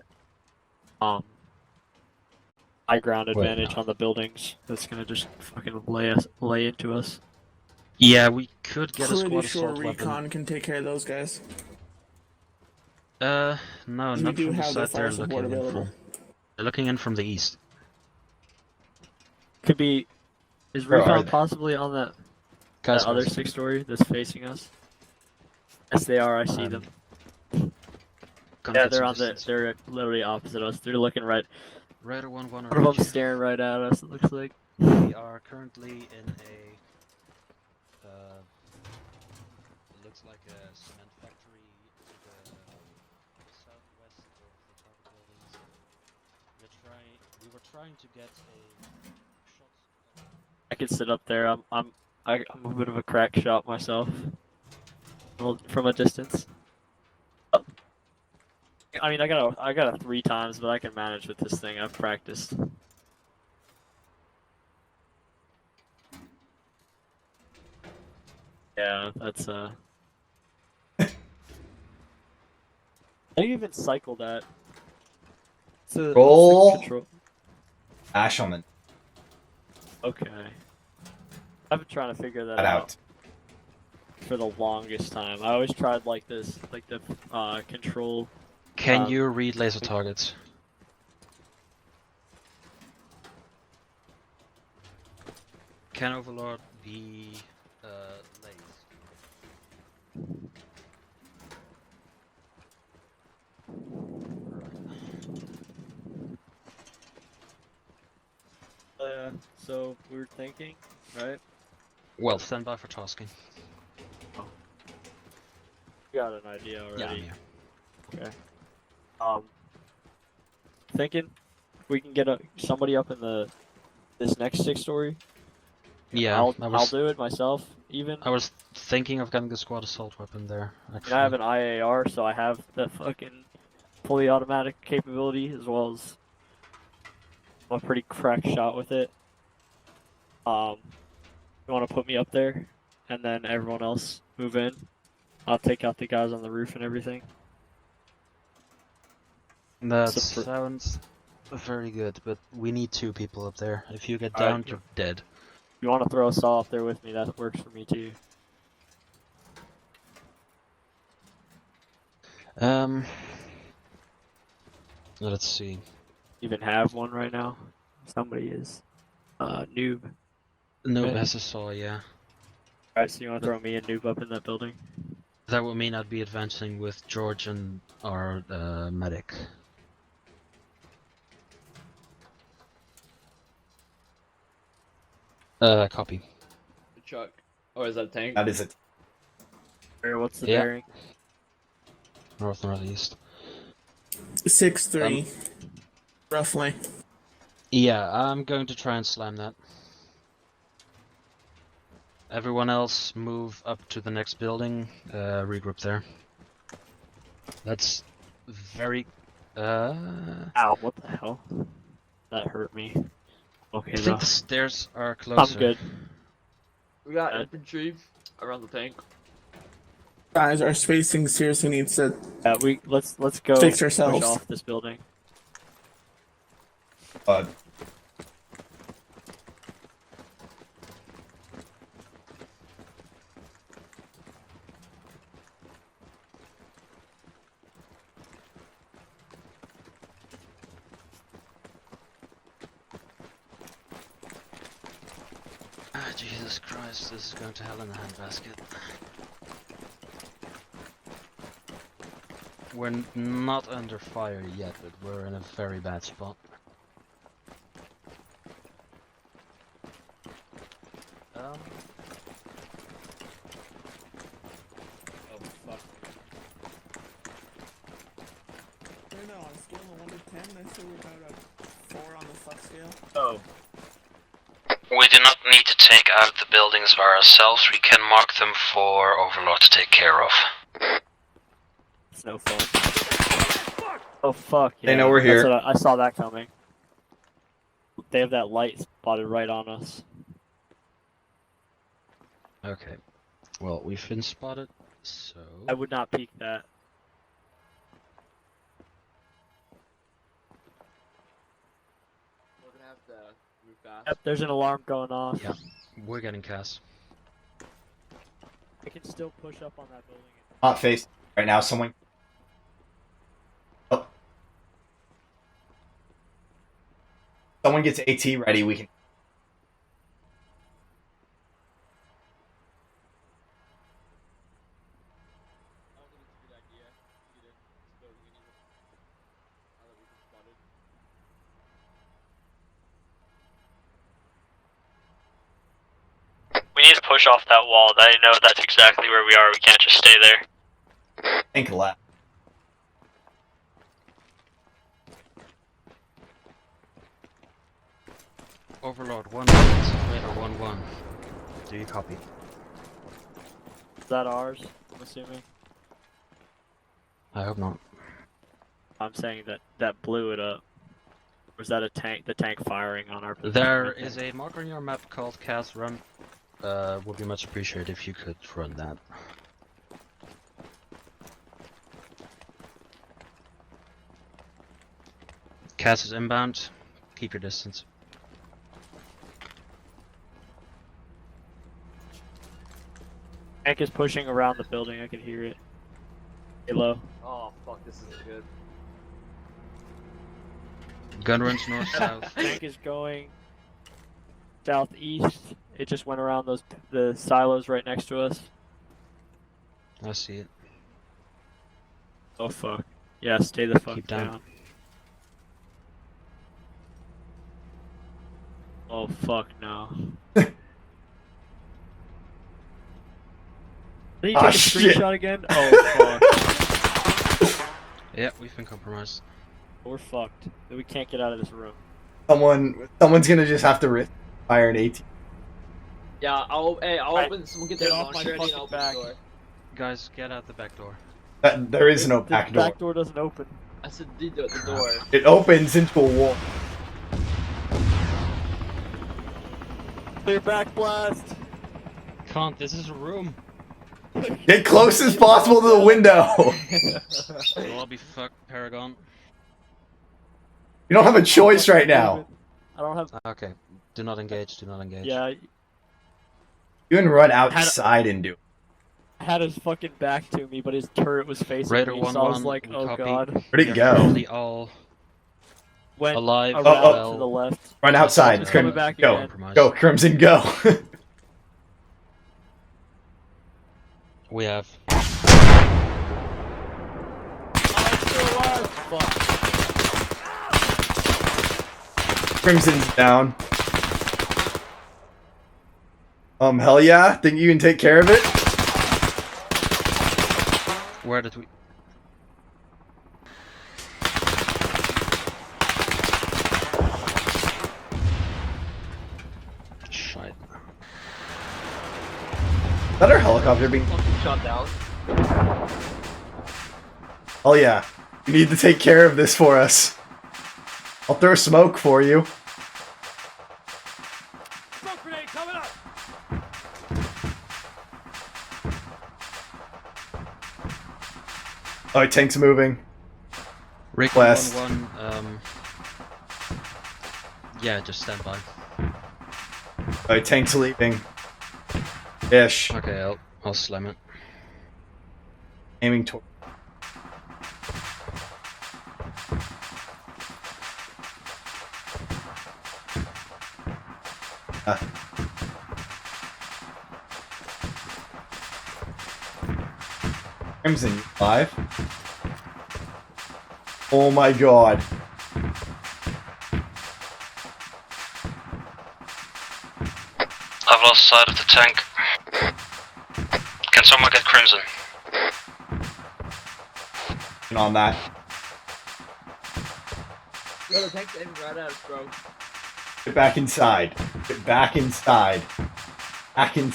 high ground Wait, advantage no. on the buildings. That's gonna just fucking lay into us. Yeah, we could get a Pretty squad sure assault recon weapon. can take care of those guys. No, We not do from the have their side they're fire support looking in available. from. They're looking in from the east. Could be. Is Where are recon they? possibly on that Guys, other guys. 6-story that's facing us? Yes, they are. I see them. Gonna Yeah, get they're some on the. distance. They're literally opposite us. They're looking right. Radar 1-1 One on of each. them staring right at us. It looks like. We are currently in a. It looks like a cement factory to the southwest of the target buildings. We were trying to get a shot. I can sit up there. I'm a bit of a crack shot myself. From a distance. I mean, I got it 3 times, but I can manage with this thing. I've practiced. Yeah, that's How do you even cycle that? Roll. It's control. Ashelman. Okay. I've been trying to figure that Cut out out. for the longest time. I always tried like this, like the control. Can you read laser targets? Can Overlord be lased? So we were thinking, right? Well, stand by for tasking. We got an idea already. Yeah, I'm here. Okay. Thinking we can get somebody up in this next 6-story. Yeah, I'll do it myself. Even I was thinking of getting the squad assault weapon there. Actually, I have an IAR, so I have the fucking fully automatic capability as well as I'm a pretty crack shot with it. You want to put me up there, and then everyone else move in. I'll take out the guys on the roof and everything. That sounds very good, but we need 2 people up there. If you get down, you're dead. If you want to throw us all up there with me, that works for me too. Let's see. Even have one right now? Somebody is. Noob. Noob Okay. has a saw, yeah. Alright, so you want to throw me and Noob up in that building? That would mean I'd be advancing with George and our medic. Copy. The truck. Or is that a tank? That is it. What's the Yeah. bearing? North northeast. 6-3, roughly. Yeah, I'm going to try and slam that. Everyone else move up to the next building, regroup there. That's very... Ow, what the hell? That hurt me. Okay, I think the stairs are closer. I'm good. We got infantry around the tank. Guys, our spacing seriously needs to Let's go fix push ourselves. off this building. Ah, Jesus Christ, this is going to hell in a handbasket. We're not under fire yet, but we're in a very bad spot. Oh, fuck. I don't know, on a scale of 1 to 10, I say we're Oh. We do not need to take out the buildings by ourselves. We can mark them for Overlord to take care of. It's no fun. Oh fuck, yeah. They know we're here. That's what I saw that coming. They have that light spotted right on us. Okay. Well, we've been spotted, so... I would not peek that. We're gonna have to move fast. Yep, there's an alarm going off. Yeah, we're getting Cass. I can still push up on that building. Hot face right now. Someone. Oh. Someone gets AT ready. We can. I don't think it's a good idea either. This building anymore. Now that we've been spotted. We need to push off that wall. I know that's exactly where we are. We can't just stay there. Think left. Overlord 1 minute, Raider 1-1. Do you copy? Is that ours? I'm assuming. I hope not. I'm saying that blew it up. Or is that a tank? The tank firing on our position? There is a marker on your map called Cass Run. Would be much appreciated if you could run that. Cass is inbound. Keep your distance. Tank is pushing around the building. I can hear it. Hey, low. Oh fuck, this isn't good. Gun runs north-south. Tank is going southeast. It just went around the silos right next to us. I see it. Oh fuck. Yeah, stay the fuck Keep down. down. Oh fuck no. Did you take a shit. screenshot again? Oh fuck. Yeah, we've been compromised. We're fucked. We can't get out of this room. Someone's gonna just have to fire an AT. Yeah, I'll Alright, open. Someone get get their off my launcher and fucking I'll open back. the door. Guys, get out the back door. There is no The back door. back door doesn't open. I said the door. It opens into a wall. Clear back blast. Can't, this is a room. Get close as possible to the window. We'll all be fucked, Paragon. You don't have a choice right now. I don't have. Okay, do not engage, do not engage. Yeah, You can run outside and do it. I had his fucking back to me, but his turret was facing Raider me, 1-1, so I was like, we oh copy. god. Where'd it You're go? currently all Went alive, around well, to the left. Run outside. It's coming Crim- back go. again. compromised. Go, Crimson, go. We have. I'm still alive. Fuck. Crimson's down. Hell yeah. Think you can take care of it? Where did we... Shite. Is that our helicopter being... Fucking shot down. Oh yeah. You need to take care of this for us. I'll throw smoke for you. Smoke grenade coming up. Oh, tank's moving. Recon West. 1-1, yeah, just stand by. Oh, tank's leaving. Ish. Okay, I'll slam it. Aiming toward. Crimson, live? Oh my god. I've lost sight of the tank. Can someone get Crimson? On that. Yo, the tank's aiming right at us, bro. Get back inside. Get back inside. Back in.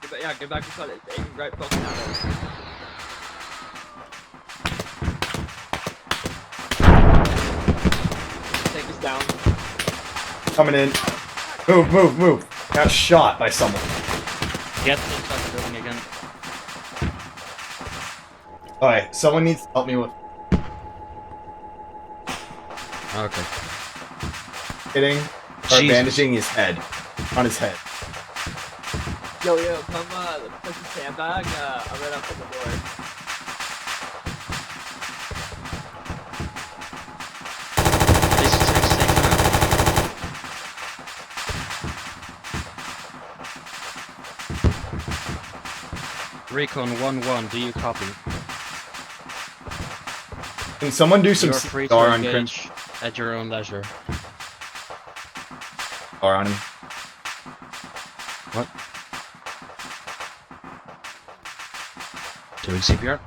Get back inside. It's aiming right fucking at us. Take us down. Coming in. Move, move, move. Got shot by someone. Get inside the building again. Alright, someone needs to help me with Okay. hitting or Jesus. bandaging his head. On his head. Yo, come push the sandbag. I'm right up on the door. Is the tank safe now? Recon 1-1, do you copy? Can someone do some You're free CPR to on Cringe? engage at your own leisure. Or on him. What? Doing CPR?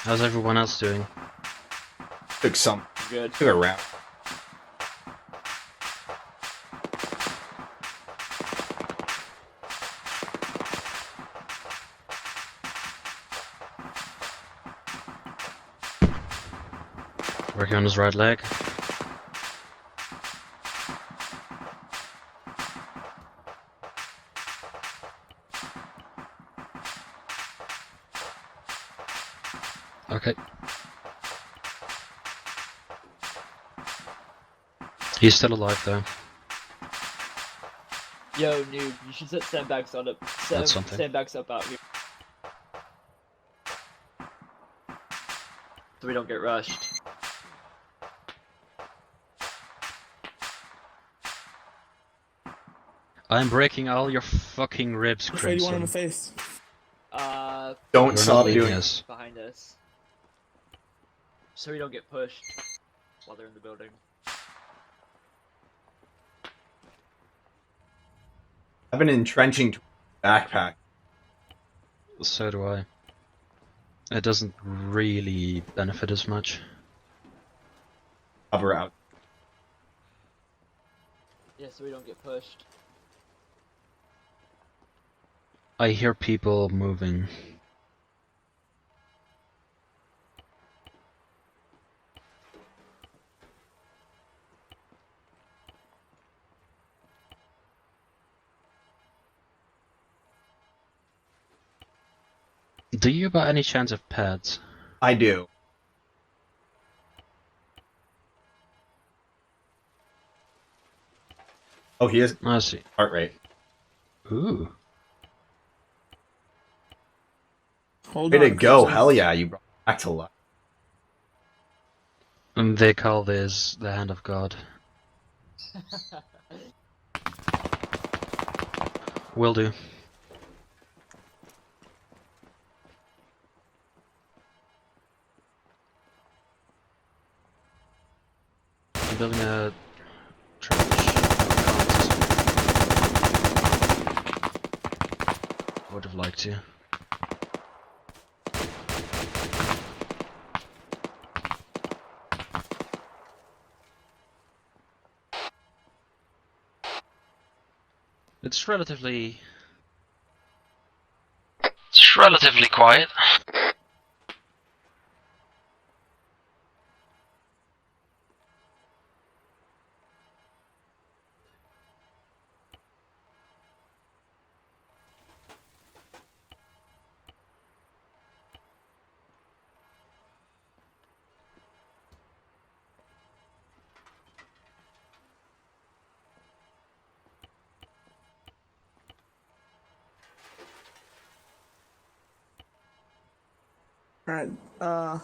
How's everyone else doing? Took some. Good. Took a round. Working on his right leg. Okay. He's still alive though. Yo, noob, you should set sandbags on up. That's something. Sandbags up out here. So we don't get rushed. I'm breaking all your fucking ribs, Which way do you want him Crimson. to face? Don't You're stop not leaving doing it. us. Behind us. So we don't get pushed while they're in the building. I've been entrenching backpack. So do I. It doesn't really benefit as much. Cover out. Yeah, so we don't get pushed. I hear people moving. Do you by any chance have pads? I do. Oh, he has I see. heart rate. Ooh. Hold Way on. to go. Crimson. Hell yeah, you brought it back to life. And they call this the hand of God. Will do. I'm building a trench. Would have liked to. It's relatively quiet. Alright,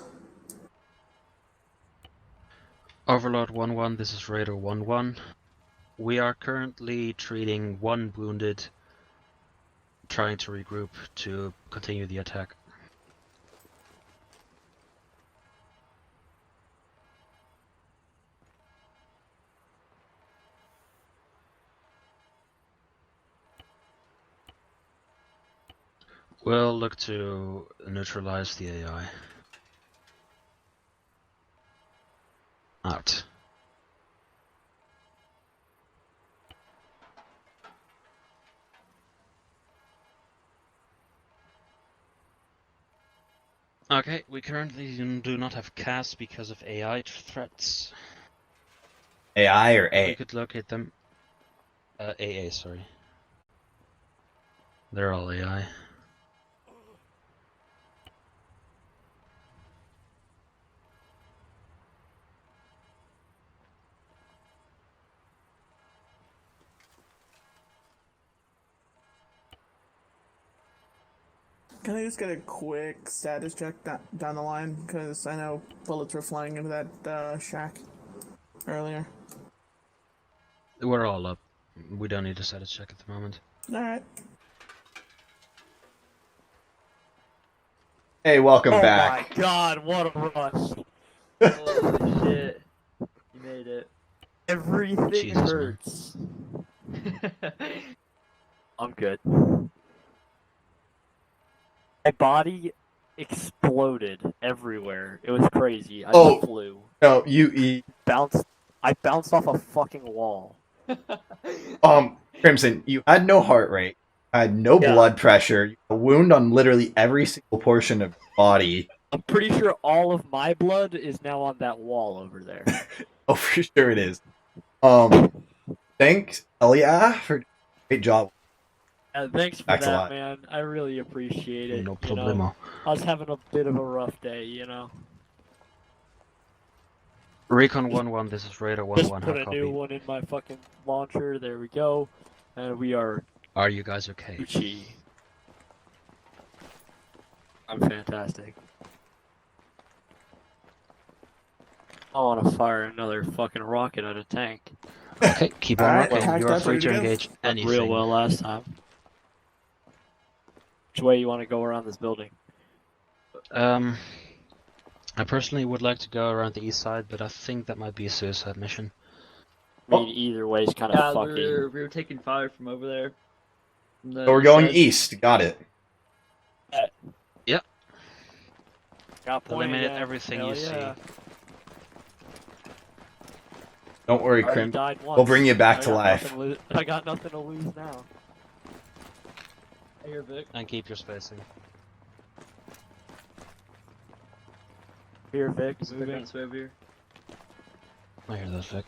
Overlord 1-1, this is Raider 1-1. We are currently treating one wounded, trying to regroup to continue the attack. We'll look to neutralize the AI. Out. Okay, we currently do not have CAS because of AI threats. AI or We A? could locate them. AA, sorry. They're all AI. Can I just get a quick status check down the line? Because I know bullets were flying into that shack earlier. We're all up. We don't need a status check at the moment. Alright. Hey, welcome Oh back. my god, what a rush. Holy shit. You made it. Everything Jesus, hurts. I'm good. My body exploded everywhere. It was crazy. I Oh. flew. No, you I bounced off a fucking wall. Crimson, you had no heart rate, had no Yeah. blood pressure, a wound on literally every single portion of your body. I'm pretty sure all of my blood is now on that wall over there. Oh, for sure it is. Thanks, Elia, for great job. Thanks for Thanks a that, lot. man. I really appreciate it. No You know, problemo. I was having a bit of a rough day, you know. Recon 1-1, this is Radar 1-1, Just how put a copy? new one in my fucking launcher. There we go. And we are Are you guys okay? Gucci. I'm fantastic. I want to fire another fucking rocket at a tank. Okay, keep on Alright, rocking. packed You are up, free ready to to go? engage Went anything. real well last time. Which way you want to go around this building? I personally would like to go around the east side, but I think that might be a suicide mission. I mean, either way is kind of Yeah, fucking. we were taking fire from over there. From the So we're going side. east. Got it. Got point Eliminate again. everything Hell you yeah. see. Don't worry, Already Crim. died once. We'll bring you back I to got life. nothing to lose- I got nothing to lose now. I hear Vic. And keep your spacing. Here, Vic. Moving Moving. its way over here. I hear that, Vic.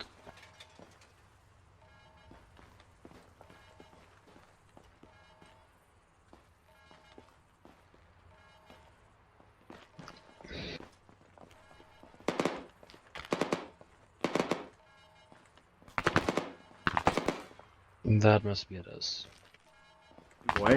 That must be it us. Where?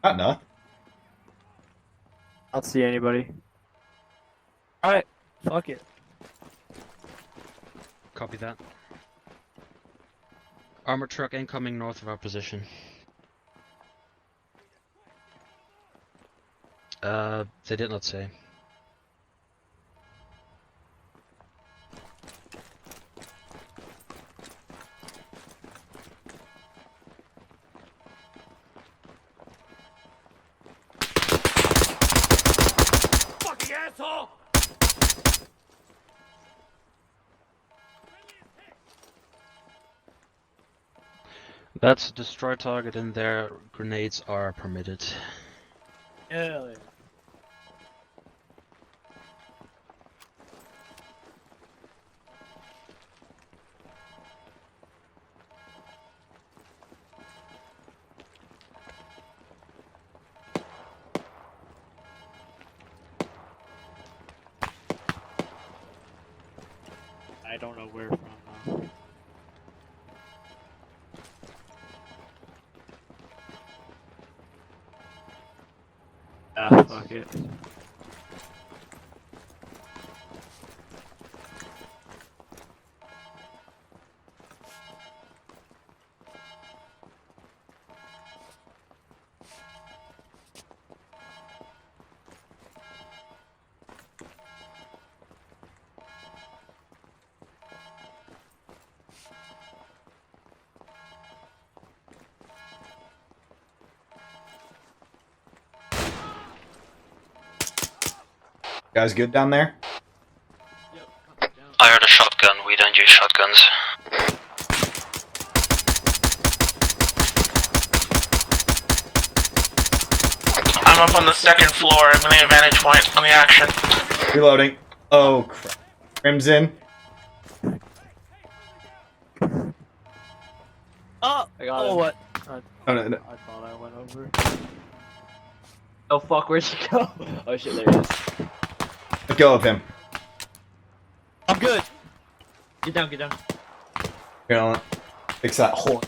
Not nothing. I don't see anybody. Alright, fuck it. Copy that. Armored truck incoming north of our position. They did not say. Fucking asshole! That's destroy target in there. Grenades are permitted. Hell yeah. I don't know where from though. Ah, fuck it. Guys good down there? I heard a shotgun, we don't use shotguns. I'm up on the second floor. I'm in the vantage point on the action. Reloading. Oh, crap. Crimson. Oh! I got Oh, him. what? Oh, no, no. I thought I went over. Oh fuck, where'd she go? Oh shit, there he is. Let go of him. I'm good! Get down, get down. Here, I'll fix that hole.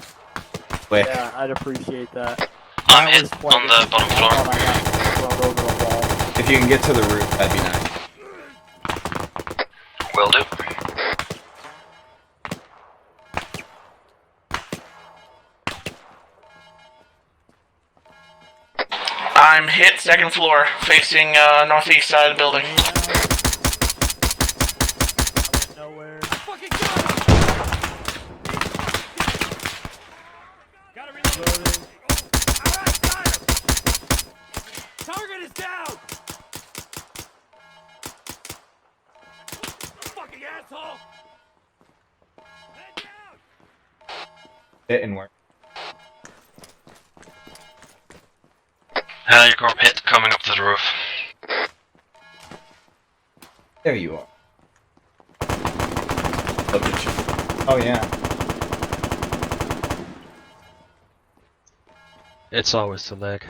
Quick. Yeah, I'd appreciate that. I'm That hit was quite on the bottom I floor. thought I got thrown over the wall. If you can get to the roof, that'd be nice. Will do. I'm hit second floor, facing northeast side of the building. I went nowhere. Reloading. Target is down! Fucking asshole! Head down! Didn't work. Helicopter hit coming up to the roof. There you are. Look at you. Oh, yeah. It's always the leg.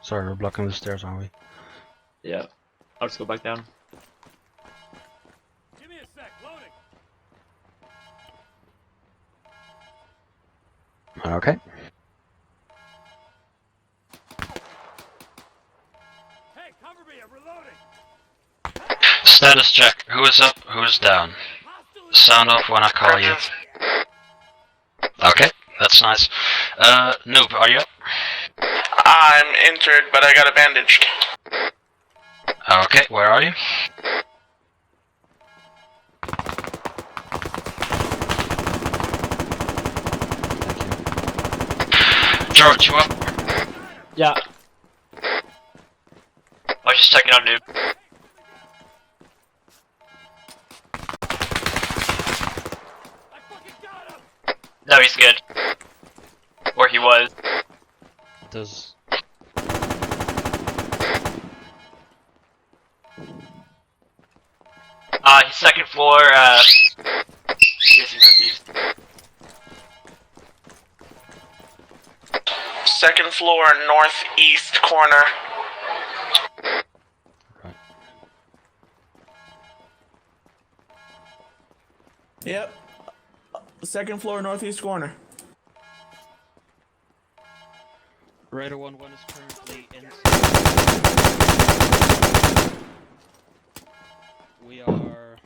Sorry, we're blocking the stairs, aren't we? Yeah. I'll just go back down. Give me a sec, loading! Okay. Hey, cover me, I'm reloading! Status check. Who is up? Who is down? Sound off when I call you. Okay, that's nice. Noob, are you up? I'm injured, but I got a bandage. Okay, where are you? George, you up? Yeah. I was just checking out noob. No, he's good. Or he was. Does He's second floor, facing northeast. Second floor, northeast corner. Yep. Second floor, northeast corner. Raider 1-1 is currently inside. We are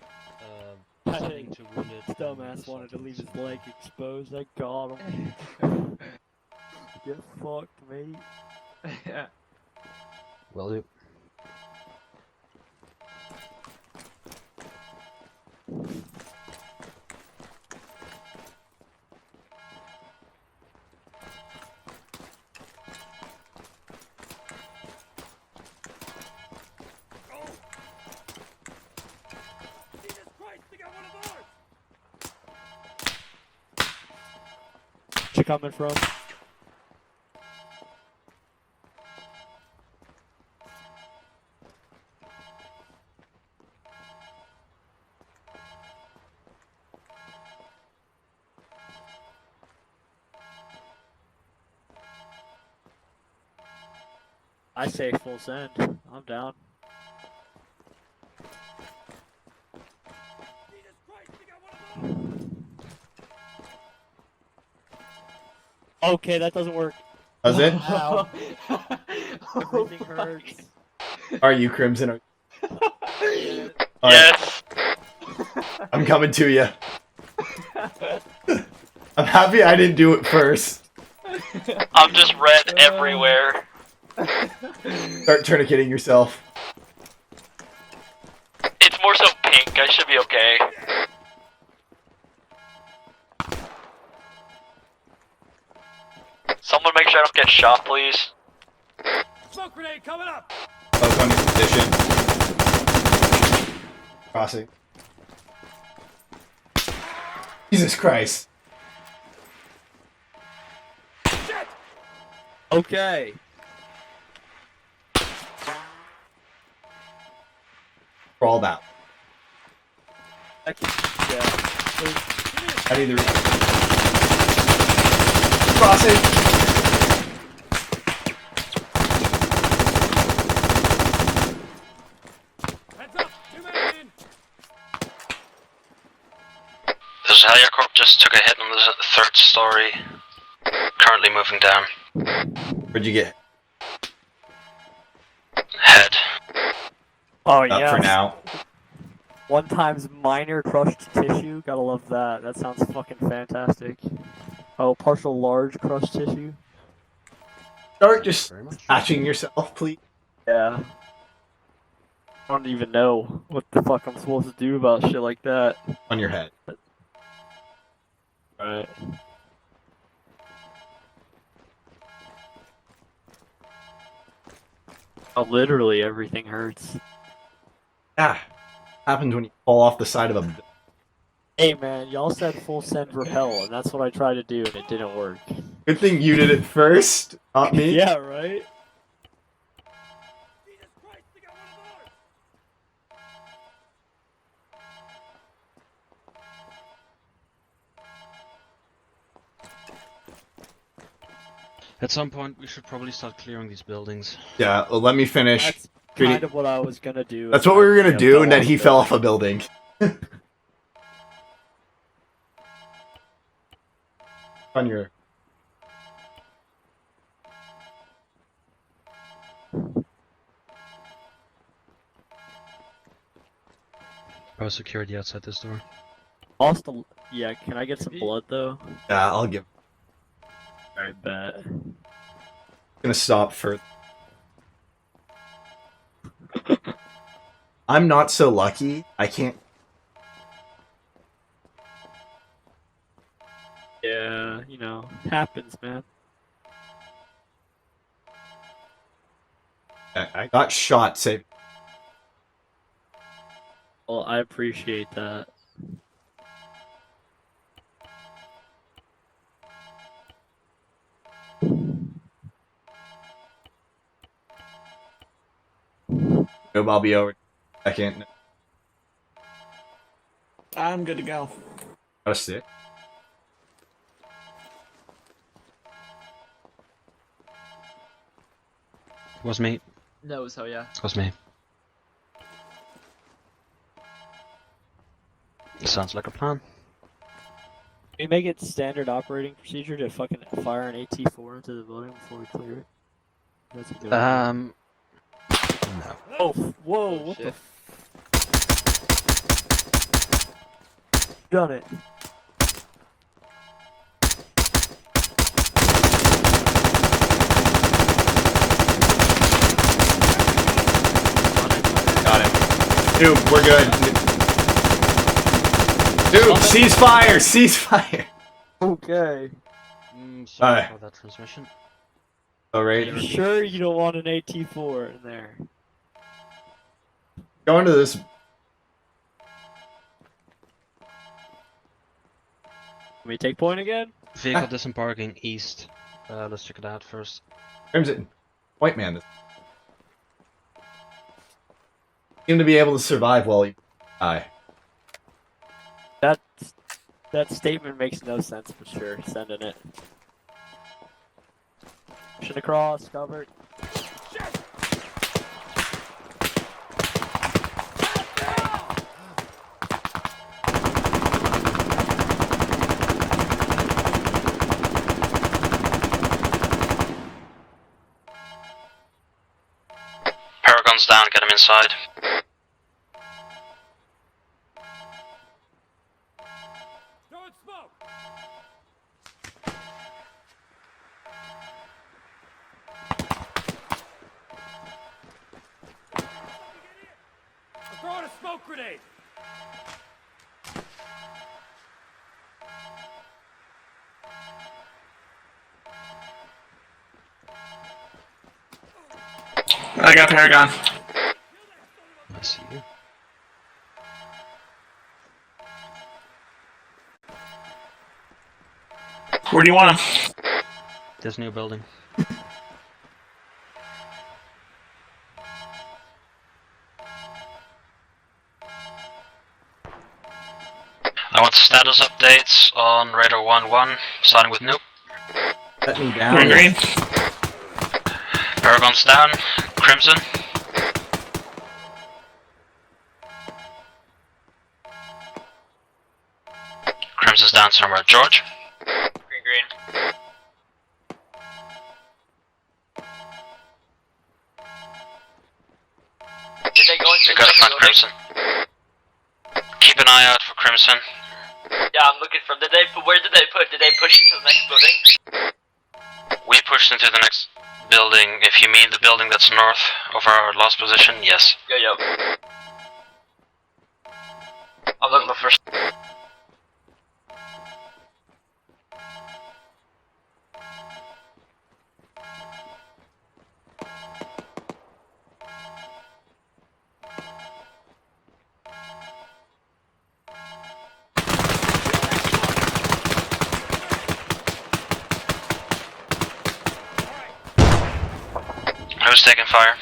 sending to wounded. Dumbass wanted to leave his leg exposed. I got him. Get fucked, mate. Yeah. Will do. Jesus Christ, they got one of ours! You coming from? I say full send. I'm down. Jesus Christ, they got one of ours! Okay, that doesn't work. Does it? Ow. Everything hurts. Are you Crimson? Yes! Alright, I'm coming to you. I'm happy I didn't do it first. I'm just red everywhere. Start tourniqueting yourself. It's more so pink, I should be okay. Someone make sure I don't get shot, please. Smoke grenade coming up. Smoke on your position. Crossing. Jesus Christ. Shit! Okay. Crawled out. Yeah. I need to crossing. Heads up! 2 men in! This Heliacorp just took a hit on the 3rd story. Currently moving down. Where'd you get? Head. Oh Up yeah. for now. 1 times minor crushed tissue. Gotta love that. That sounds fucking fantastic. Oh, partial large crushed tissue. Start just Very much. patching yourself, please. Yeah. I don't even know what the fuck I'm supposed to do about shit like that. On your head. Right. Oh, literally everything hurts. Ah. Happens when you fall off the side of a... Hey man, y'all said full send repel, and that's what I tried to do, and it didn't work. Good thing you did it first, not me. Yeah, right? Jesus Christ, they got one of ours! At some point, we should probably start clearing these buildings. Yeah, well, let me finish. That's kind of what I was gonna do. That's what we were gonna do, and then he fell off a building. On your... Pro security outside this door. Lost a... Yeah, can I get some blood though? Yeah, I'll give... I bet. Gonna stop for... I'm not so lucky. I can't... Yeah, you know, happens, man. I got shot, save... Well, I appreciate that. I'll be over. I can't... I'm good to go. Got a stick. Was me. No, so yeah. Was me. Sounds like a plan. We make it standard operating procedure to fucking fire an AT-4 into the building before we clear it. That's a good idea. No. Oh, whoa, what the Done it. Got him. Dude, we're good. Dude, ceasefire! Ceasefire! Okay. Sorry Alright. for that transmission. Alright. You sure you don't want an AT-4 in there? Going to this... Let me take point again? Vehicle disembarking east. Let's check it out first. Crimson. White man. This... Seem to be able to survive while he... die. That statement makes no sense, but sure, sending it. Pushing across, covered. Paragon's down, get him inside. Throwing smoke! I'm throwing a smoke grenade! I got Paragon. I see you. Where do you want him? This new building. I want status updates on Radar 1-1, starting with Noob. Let me down. Green. Paragon's down. Crimson. Crimson's down somewhere. George. Green. Did they go into We gotta find Crimson. Keep an eye out for Crimson. Yeah, I'm looking for. Where did they put? Did they push into the next building? We pushed into the next building. If you mean the building that's north of our last position, yes. Yo. I'm looking for. Who's taking fire?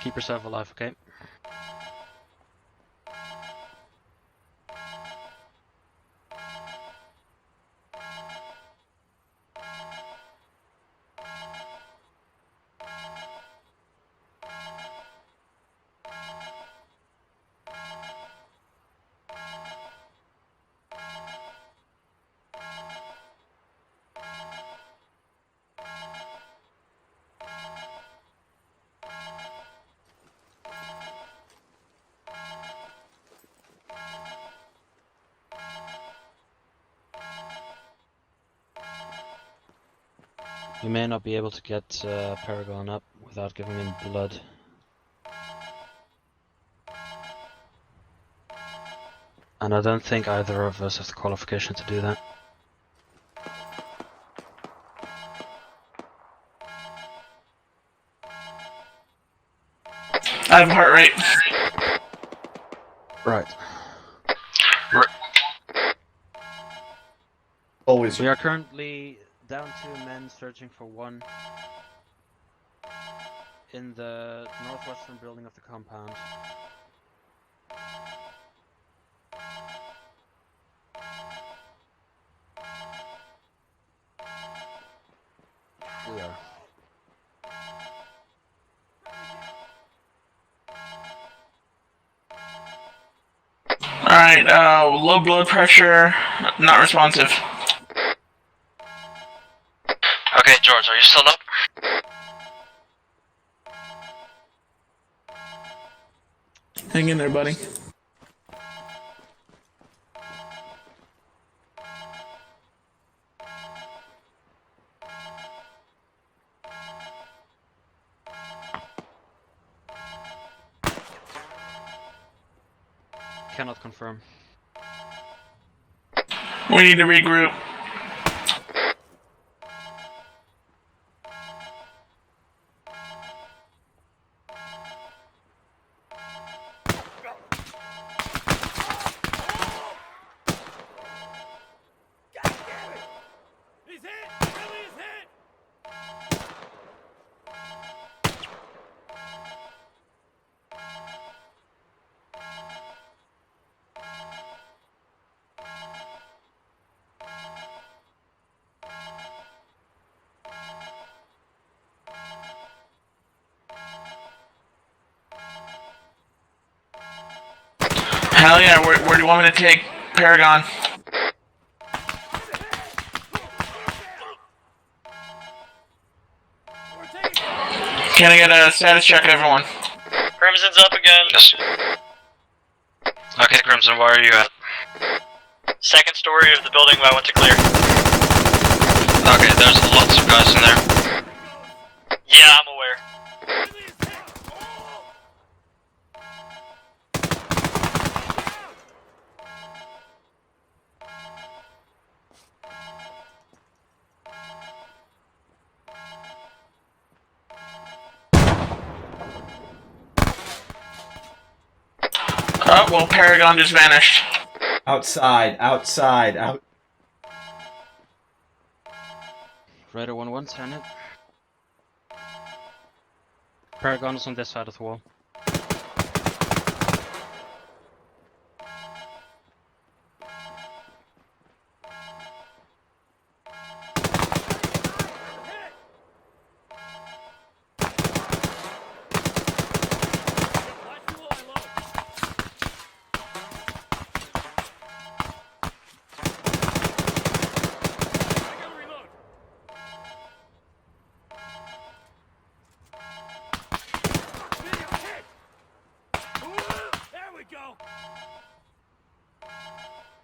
Keep yourself alive, okay? We may not be able to get Paragon up without giving him blood. And I don't think either of us have the qualification to do that. I have heart rate. Right. Always. We are currently down 2 men searching for 1 in the northwestern building of the compound. We are. Alright, low blood pressure, not responsive. Okay, George, are you still up? Hang in there, buddy. Cannot confirm. We need to regroup. He's hit! Billy is hit! Hell yeah, where do you want me to take Paragon? Can I get a status check, everyone? Crimson's up again. Yes. Okay, Crimson, where are you at? Second story of the building I went to clear. Okay, there's lots of guys in there. Yeah, I'm aware. Oh, well, Paragon just vanished. Outside, outside, out. Raider 1-1, turn it. Paragon is on this side of the wall.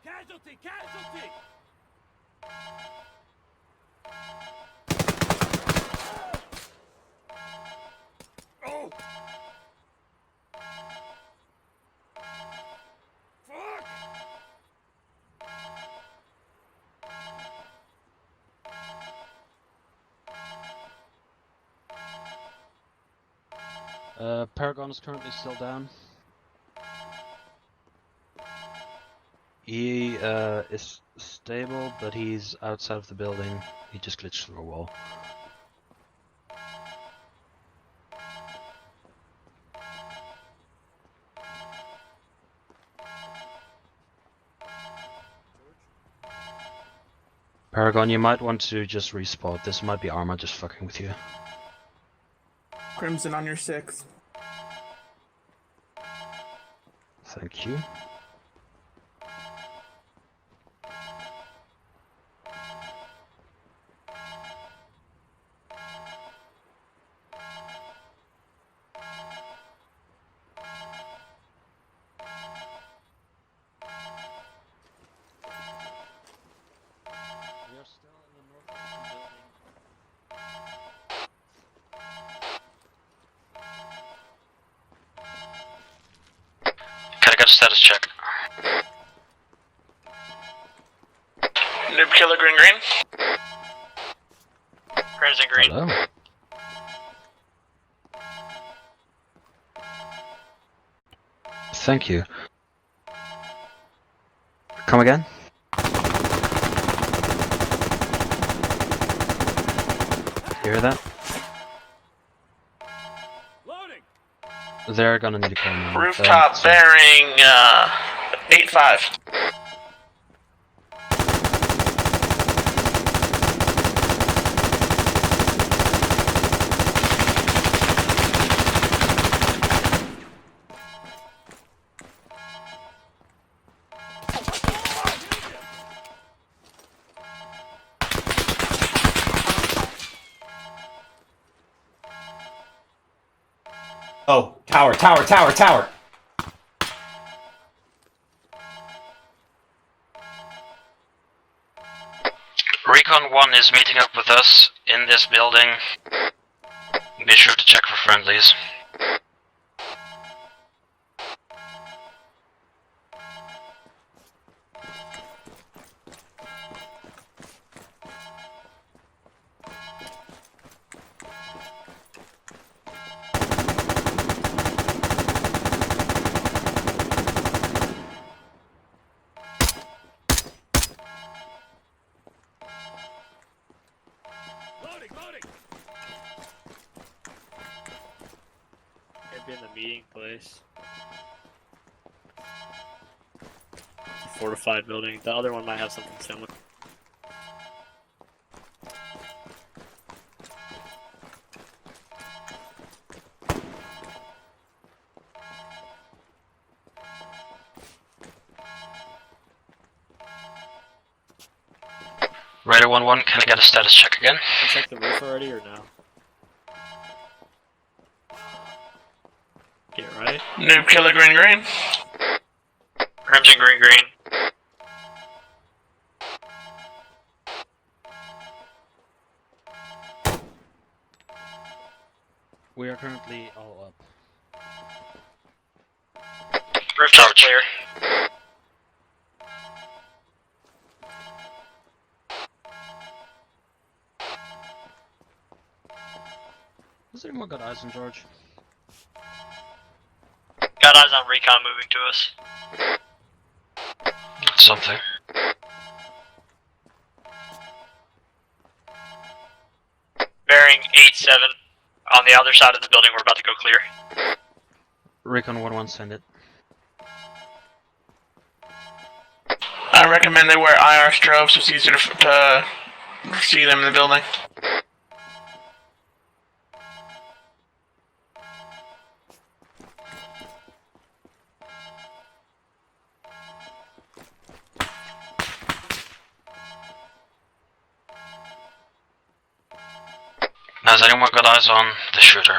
Casualty! Casualty! Oh! Fuck! Paragon is currently still down. He is stable, but he's outside of the building. He just glitched through a wall. Paragon, you might want to just respawn. This might be ArmA just fucking with you. Crimson on your 6th. Thank you. We are still in the northwestern building. Can I get a status check? Noob Killer Green Green. Crimson green. Hello. Thank you. Come again? You hear that? Loading! They're gonna need a call now. Rooftop So- bearing 8-5. Oh, tower, tower, tower, tower. Recon 1 is meeting up with us in this building. Be sure to check for friendlies. Loading! Loading! I'd be in the meeting place. Fortified building. The other one might have something similar. Raider 1-1, can I get a status check again? Can I check the roof already or no? Get right. Noob Killer Green Green. Crimson green green. We are currently all up. Rooftop clear. Has anyone got eyes on George? Got eyes on recon moving to us. That's something. Bearing 8-7 on the other side of the building. We're about to go clear. Recon 1-1, send it. I recommend they wear IR strobes so it's easier to see them in the building. Has anyone got eyes on the shooter?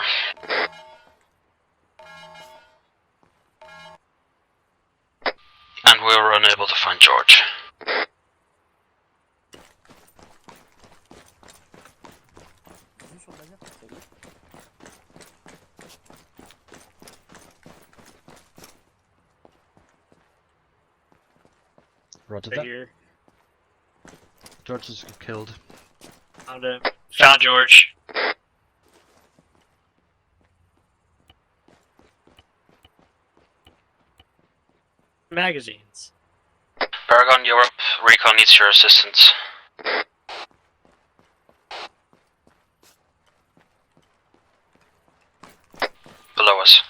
And we were unable to find George. Roger Right that. here. George is killed. Found him. Found George. Magazines. Paragon Europe, Recon needs your assistance. Below us.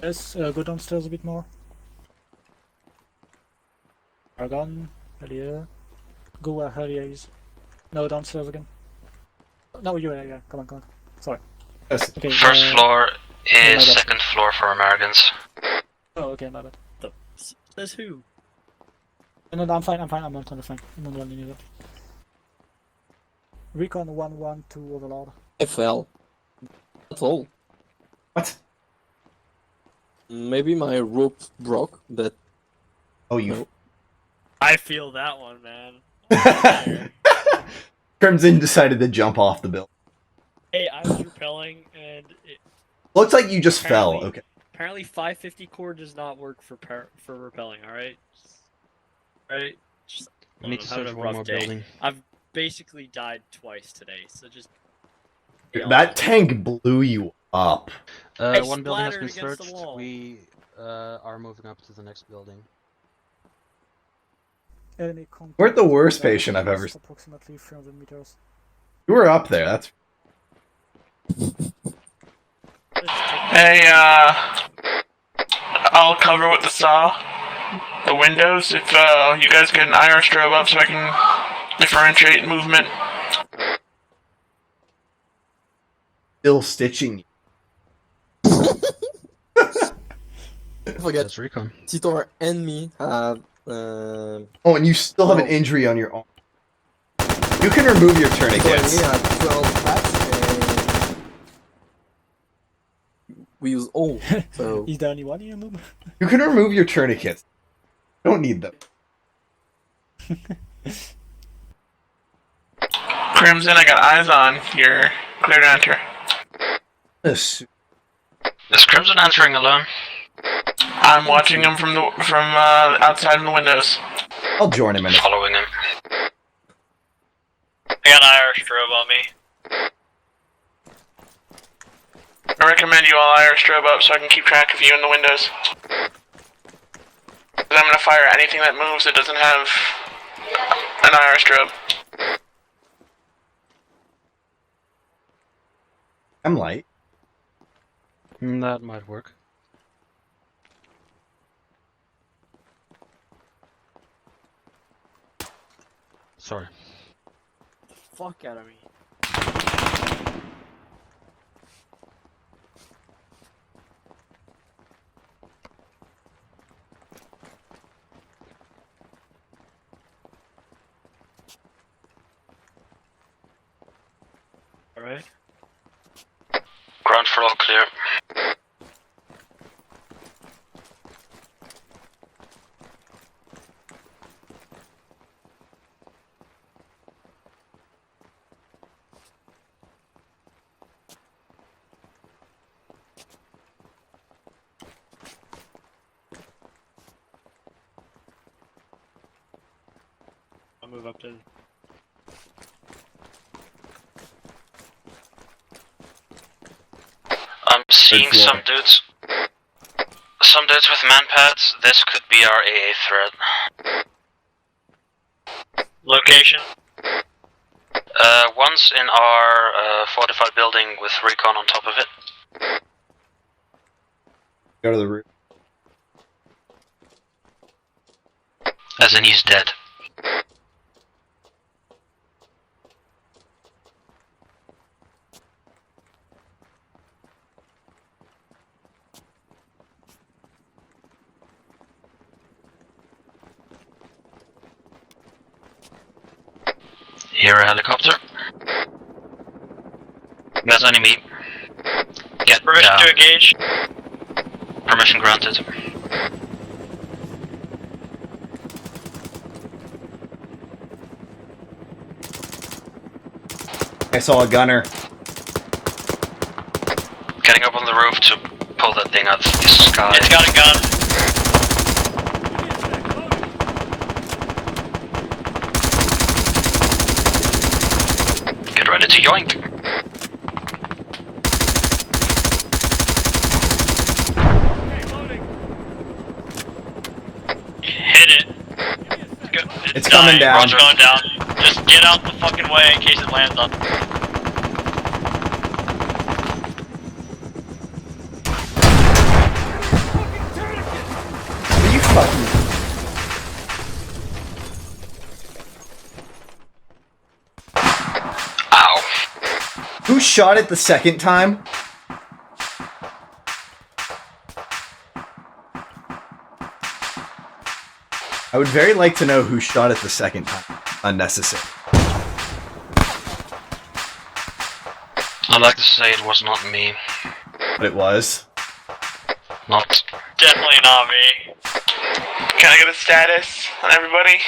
Yes, go downstairs a bit more. Argon, earlier. Go where earlier is. No, downstairs again. No, yeah, come on. Sorry. Yes. Okay, First floor my is bad. second floor for Americans. Oh, okay, my bad. Says who? No, I'm fine, I'm not fine. I'm not running either. Recon 1-1 to Overlord. I fell. At all. What? Maybe my rope broke, but... Oh, you... No. I feel that one, man. Crimson decided to jump off the building. Hey, I was repelling, and it, Looks like you just fell. Okay. apparently 550 core does not work for repelling. All right. Right. Just, We need to having search a one rough more day. building. I've basically died twice today, so just. That tank blew you up. One building has been splattered against the searched. wall. We are moving up to the next building. Enemy contact. We're the worst patient I've ever seen. Approximately 300 meters. You were up there. That's... Hey, I'll cover with the saw. The windows, if you guys get an IR strobe up so I can differentiate movement. Still stitching. I forget. That's Recon. Titor and me have... Oh, and you still have an injury on your arm. You can remove your tourniquets. Titor and me have 12 packs and... We use all, so... Is there anyone in your room? You can remove your tourniquets. Don't need them. Crimson, I got eyes on. You're clear to enter. Yes. Is Crimson entering alone? I'm watching him from outside in the windows. I'll join him in a... Following him. I got IR strobe on me. I recommend you all IR strobe up so I can keep track of you in the windows. 'Cause I'm gonna fire anything that moves that doesn't have an IR strobe. I'm light. That might work. Sorry. Fuck out of me. All right. Ground floor clear. I'll move up to. I'm seeing floor. some dudes. Some dudes with manpads. This could be our AA threat. Location? One's in our fortified building with recon on top of it. Go to the roof. As in he's dead. Hear a helicopter. That's enemy. Get Permission down. to engage. Permission granted. I saw a gunner. Getting up on the roof to pull that thing out of the sky. It's got a gun. Get ready to yoink. Hit it. It's coming down. Roger, going down. Just get out the fucking way in case it lands on. Are you fucking... Ow. Who shot it the second time? I would very like to know who shot it the second time. Unnecessary. I'd like to say it was not me. But it was. Not. Definitely not me. Can I get a status on everybody?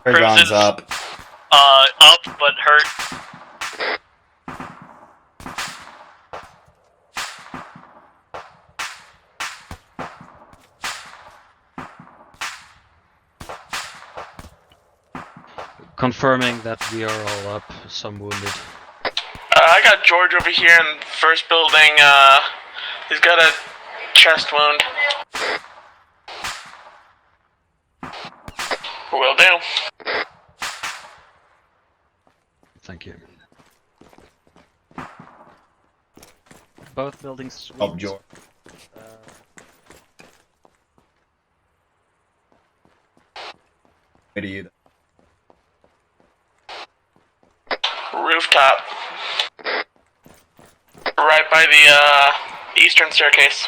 Paragon's Crimson's- up. Up, but hurt. Confirming that we are all up, some wounded. I got George over here in the first building. He's got a chest wound. Will do. Thank you. Both buildings. Oh, George. Way to you. Rooftop. Right by the eastern staircase.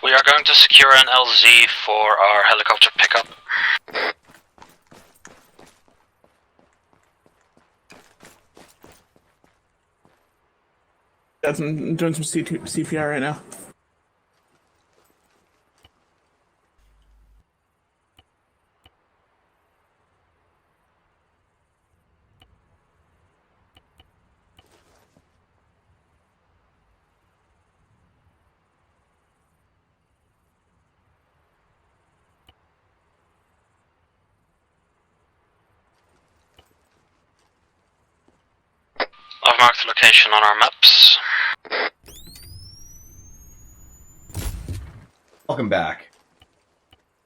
We are going to secure an LZ for our helicopter pickup. I'm doing some CPR right now. I've marked the location on our maps. Welcome back.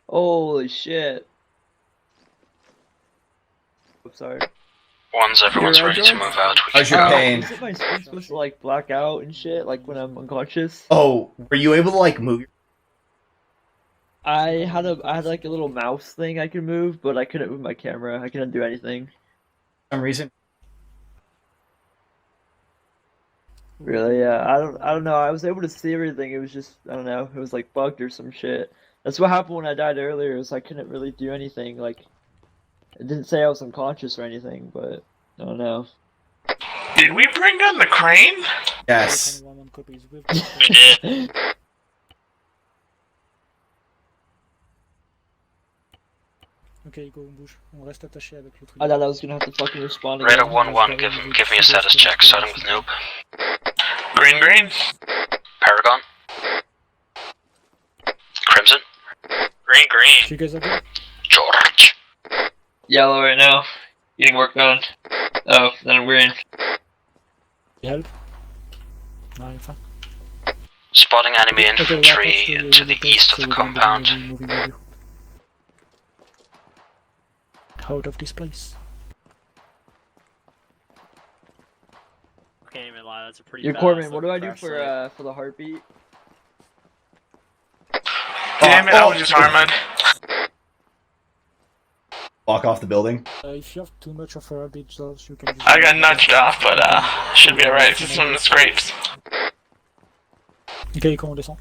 Holy shit. I'm sorry. Once everyone's You're right, ready to George? move out, we How's can your go. pain? Isn't my screen supposed to like black out and shit, like when I'm unconscious? Oh, were you able to like move? I had like a little mouse thing I could move, but I couldn't move my camera. I couldn't do anything. For some reason? Really, yeah. I don't know. I was able to see everything. It was just, I don't know. It was like bugged or some shit. That's what happened when I died earlier. Is I couldn't really do anything. Like, it didn't say I was unconscious or anything, but I don't know. Did we bring down the crane? Yes. We did. Ok, go, on bouge. On reste attaché avec l'autre. I thought I was gonna have to fucking respond again. Radar 1-1, give me a status check, starting with Noob. Green. Paragon. Crimson. Green. You guys are good? George. Yellow right now. Getting work done. Oh, then I'm green. Help? No, you're fine. Spotting enemy Okay, we're infantry attached to the base, east of so the we're going to be compound. moving with you. Out of this place. Can't even lie, that's a pretty Yo, badass Corbin, what do I looking do crash site. for the heartbeat? Damn it, I was just armored. Walk off the building. If you have too much of a beach dodge, you can just... I got nudged off, but should be alright. Just from the scrapes. Ok, comment on descend?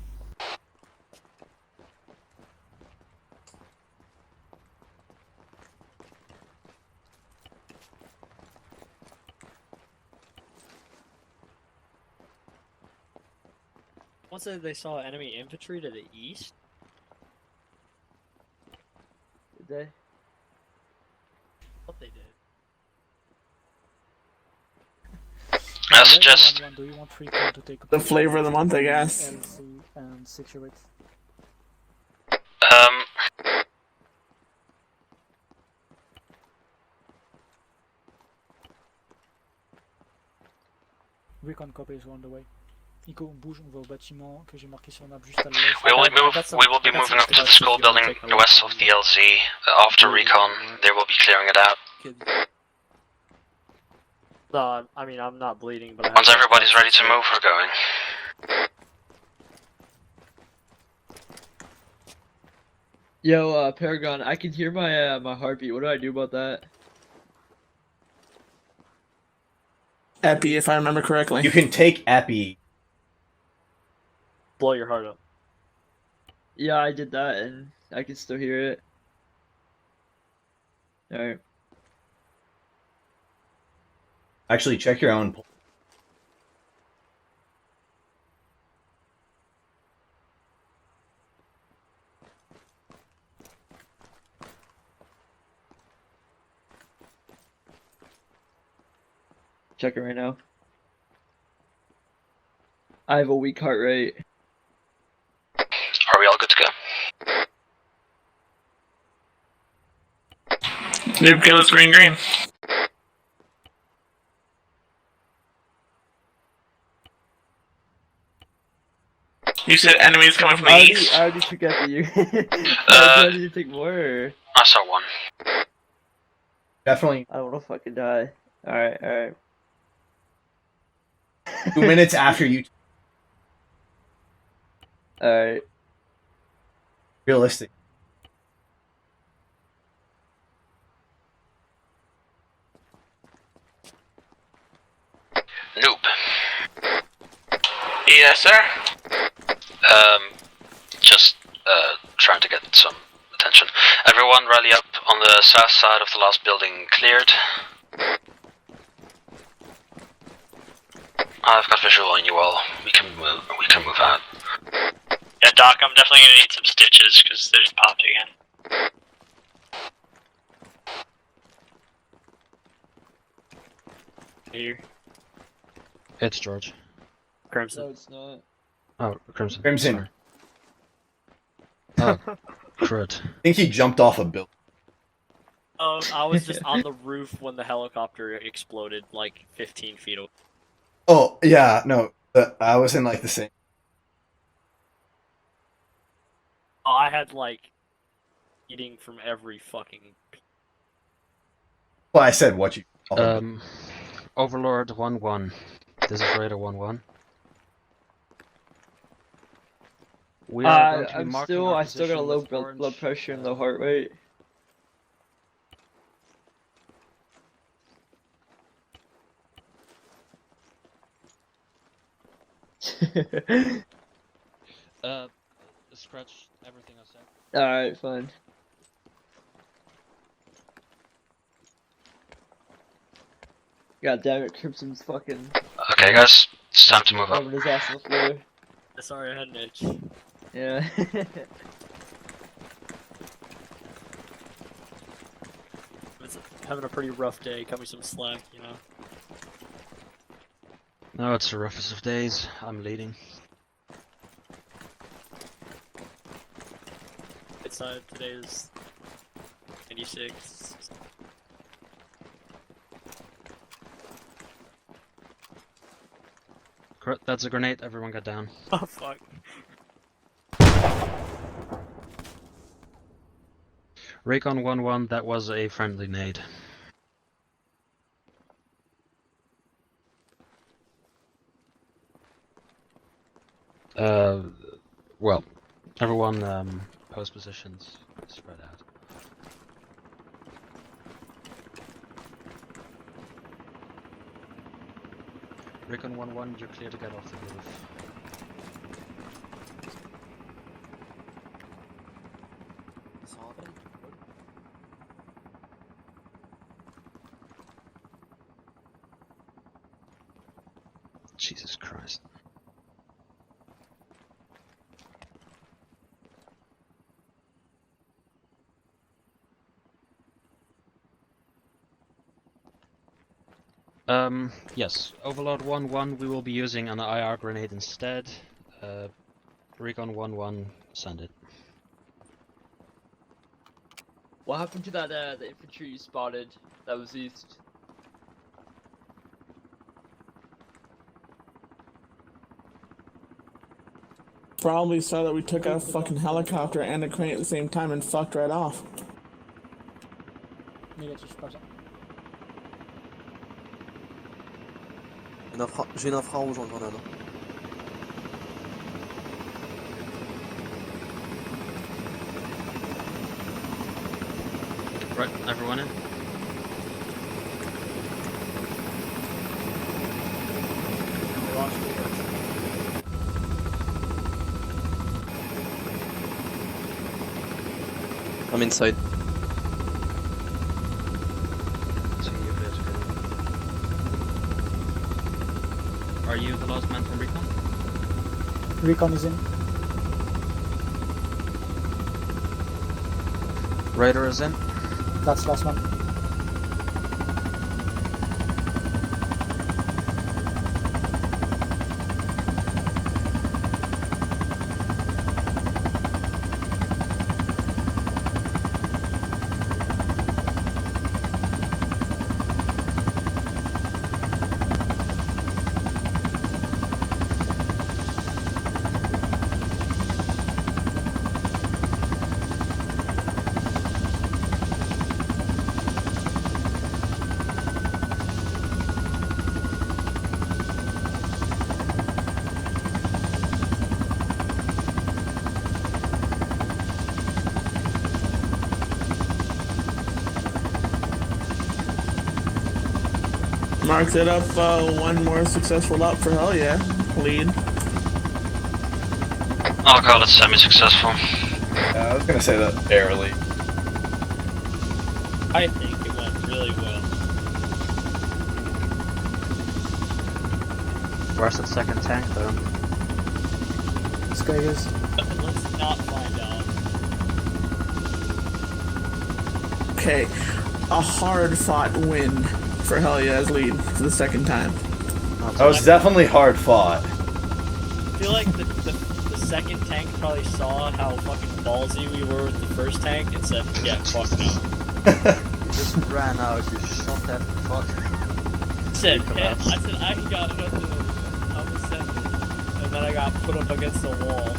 Once they saw enemy infantry to the east. Did they? What they did. I suggest Do you want 3 to take The flavor of the month, I guess. LC and 608? Recon copies on the way. Nico, on bouge, on va au bâtiment que j'ai marqué sur la map juste à l'ouest. we will be moving up to the school building west of the LZ. After recon, they will be clearing it out. No, I mean, I'm not bleeding, but I have Once everybody's ready to move, we're going. Yo, Paragon, I can hear my my heartbeat. What do I do about that? Epi, if I remember correctly. You can take Epi. Blow your heart up. Yeah, I did that, and I can still hear it. Alright. Actually, check your own. Check it right now. I have a weak heart rate. Are we all good to go? Noob kill is green. You said enemies coming from the east? I already took after you. I need to take more. I saw one. Definitely. I don't wanna fucking die. Alright. 2 minutes after you. Alright. Realistic. Noob. Yes, sir. Just trying to get some attention. Everyone rally up on the south side of the last building cleared. I've got visual on you all. We can move out. Yeah, Doc, I'm definitely gonna need some stitches because they just popped again. Here. It's George. Crimson. No, it's not. Oh, Crimson. Crimson. Sorry. Oh, crud. I think he jumped off a building. Oh, I was just on the roof when the helicopter exploded, like 15 feet away. Oh, yeah, no. I was in, like, the same. Oh, I had, like, eating from every fucking... Well, I said what you... Overlord 1-1. This is Raider 1-1. We are going to be marking our I still got a position low with blood pressure and low heart rate. Scratch everything I said. Alright, fine. God damn it, Crimson's fucking... Okay, guys, it's time to move up. Rubbing his ass on the floor. Sorry, I had an itch. Yeah. It's having a pretty rough day. Cut me some slack, you know. No, it's the roughest of days. I'm leading. It's today is 98%. D6. That's a grenade. Everyone get down. Oh fuck. Recon 1-1. That was a friendly nade. Well, everyone post positions, spread out. Recon 1-1, you're clear to get off the roof. Jesus Christ. Yes. Overlord 1-1, we will be using an IR grenade instead. Recon 1-1, send it. What happened to that the infantry you spotted that was east? Probably saw that we took out a fucking helicopter and a crane at the same time and fucked right off. Négatif, pas besoin. J'ai une infrarouge en grenade. Right, everyone in? I'm inside. Are you the last man from Recon? Recon is in. Raider is in. That's last man. Marked it up, one more successful lap for hell yeah. Lead. I'll call it semi-successful. I was gonna say that barely. I think it went really well. Where's the second tank though? This guy is. Let's not find out. Okay, a hard fought win for hell yeah as lead for the second time. That was definitely hard fought. I feel like the second tank probably saw how fucking ballsy we were with the first tank and said, yeah, fuck no. You just ran out, you shot that fuck. I said, I got nothing. I was sent. And then I got put up against the wall.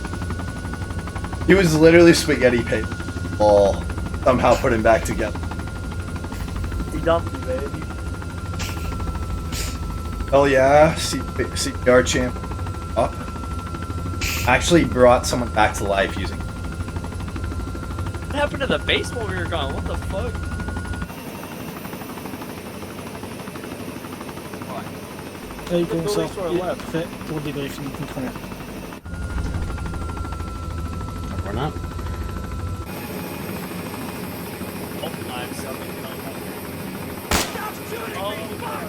He was literally spaghetti paper ball. Somehow put him back together. He dumped me, baby. Hell yeah, CPR champ up. Actually brought someone back to life using. What happened to the base while we were gone? What the fuck? Là, il commence à fait pour le débriefing contre rien. Or not. Oh, I'm subbing. Oh, God.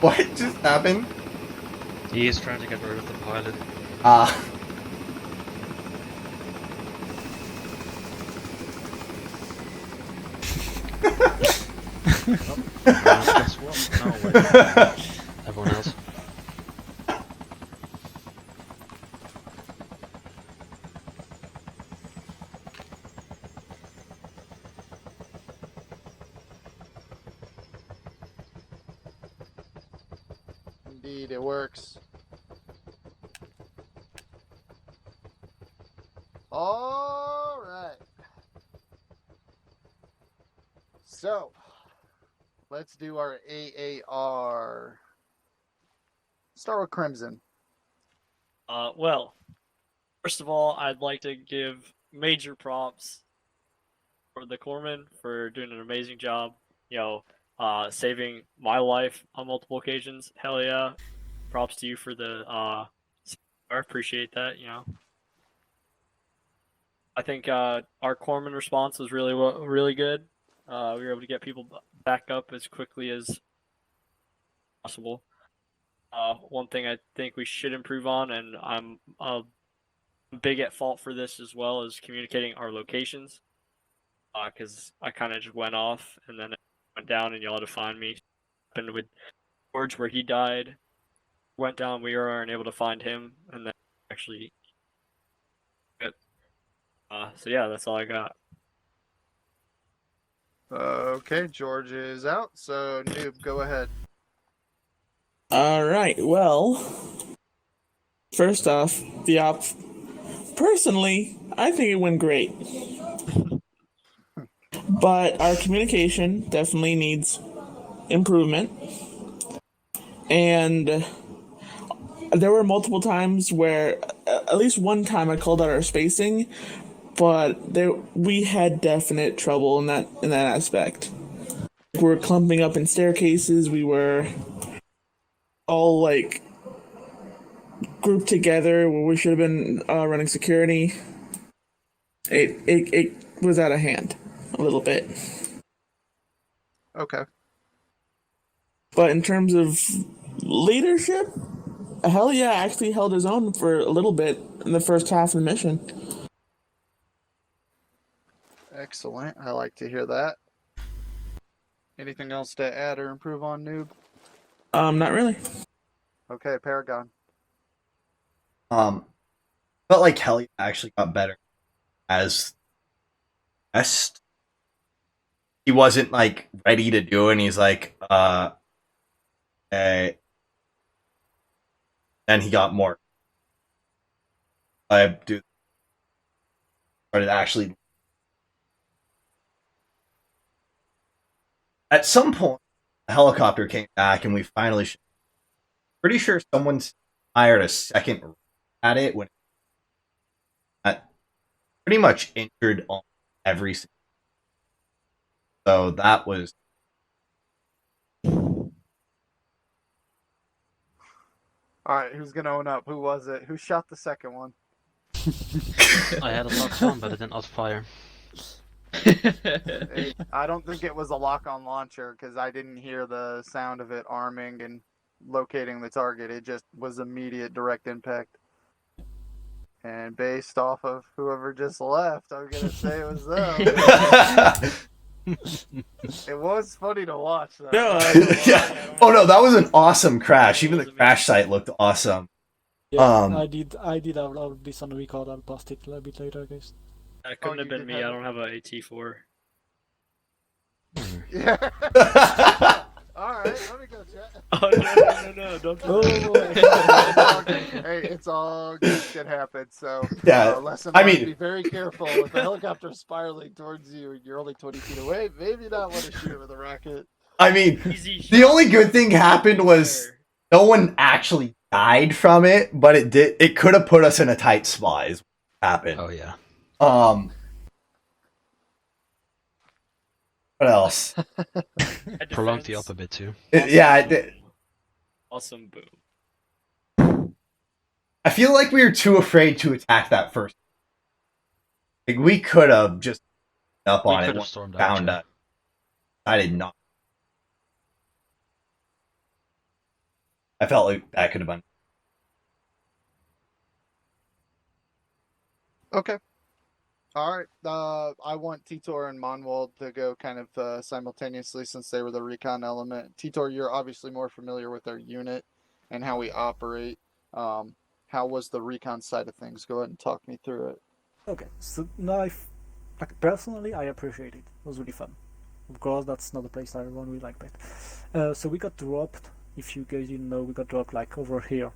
What just happened? He is trying to get rid of the pilot. Ah. Guess what? No, wait. Everyone else. Indeed, it works. All right. So, let's do our AAR. Start with Crimson. Well, first of all, I'd like to give major props for the corpsman for doing an amazing job. Saving my life on multiple occasions. Hell yeah! Props to you for the I appreciate that. I think our corpsman response was really good. We were able to get people back up as quickly as possible. One thing I think we should improve on, and I'm big at fault for this as well, is communicating our locations. Because I kind of just went off and then it went down and y'all had to find me. Happened with George where he died. Went down, we weren't able to find him, and then actually. So yeah, that's all I got. Okay, George is out, so Noob, go ahead. All right. Well, first off, the op. Personally, I think it went great. But our communication definitely needs improvement. And there were multiple times where, at least one time, I called out our spacing, but we had definite trouble in that aspect. We were clumping up in staircases. We were all like grouped together where we should have been running security. It was out of hand a little bit. Okay. But in terms of leadership, hell yeah, actually held his own for a little bit in the first half of the mission. Excellent. I like to hear that. Anything else to add or improve on, Noob? Not really. Okay, Paragon. Felt like Helly actually got better as best. He wasn't like ready to do it, and he's like, okay. Then he got more. I do started actually. At some point, the helicopter came back, and we finally. Pretty sure someone's hired a second at it when pretty much injured on every. So that was. All right, who's gonna own up? Who was it? Who shot the second one? I had a locked on, but it didn't not fire. I don't think it was a lock-on launcher because I didn't hear the sound of it arming and locating the target. It just was immediate direct impact. And based off of whoever just left, I'm gonna say it was them. It was funny to watch, though. No, yeah. Oh no, that was an awesome crash. Even the crash site looked awesome. Yeah, I did have this on the record. I'll post it a bit later, guys. That couldn't have been me. I don't have an AT4. Yeah. All right, let me go check. Oh no! Don't. Hey, it's all good. Shit happens. So yeah, lesson I learned, mean, be very careful with the helicopter spiraling towards you, and you're only 20 feet away. Maybe not want to shoot it with a rocket. I mean, the only good thing happened was no one actually died from it, but it could have put us in a tight spot. Is what happened. Oh yeah. What else? Prolonged the up a bit too. Yeah, it did. Awesome boom. I feel like we were too afraid to attack that first. Like we could have just up on it, found us. I did not. I felt like that could have been. Okay. All right. I want Titor and Monwald to go kind of simultaneously since they were the recon element. Titor, you're obviously more familiar with our unit and how we operate. How was the recon side of things? Go ahead and talk me through it. Okay, so now like personally, I appreciate it. It was really fun. Of course, that's not a place that everyone will like, but so we got dropped. If you guys didn't know, we got dropped like over here,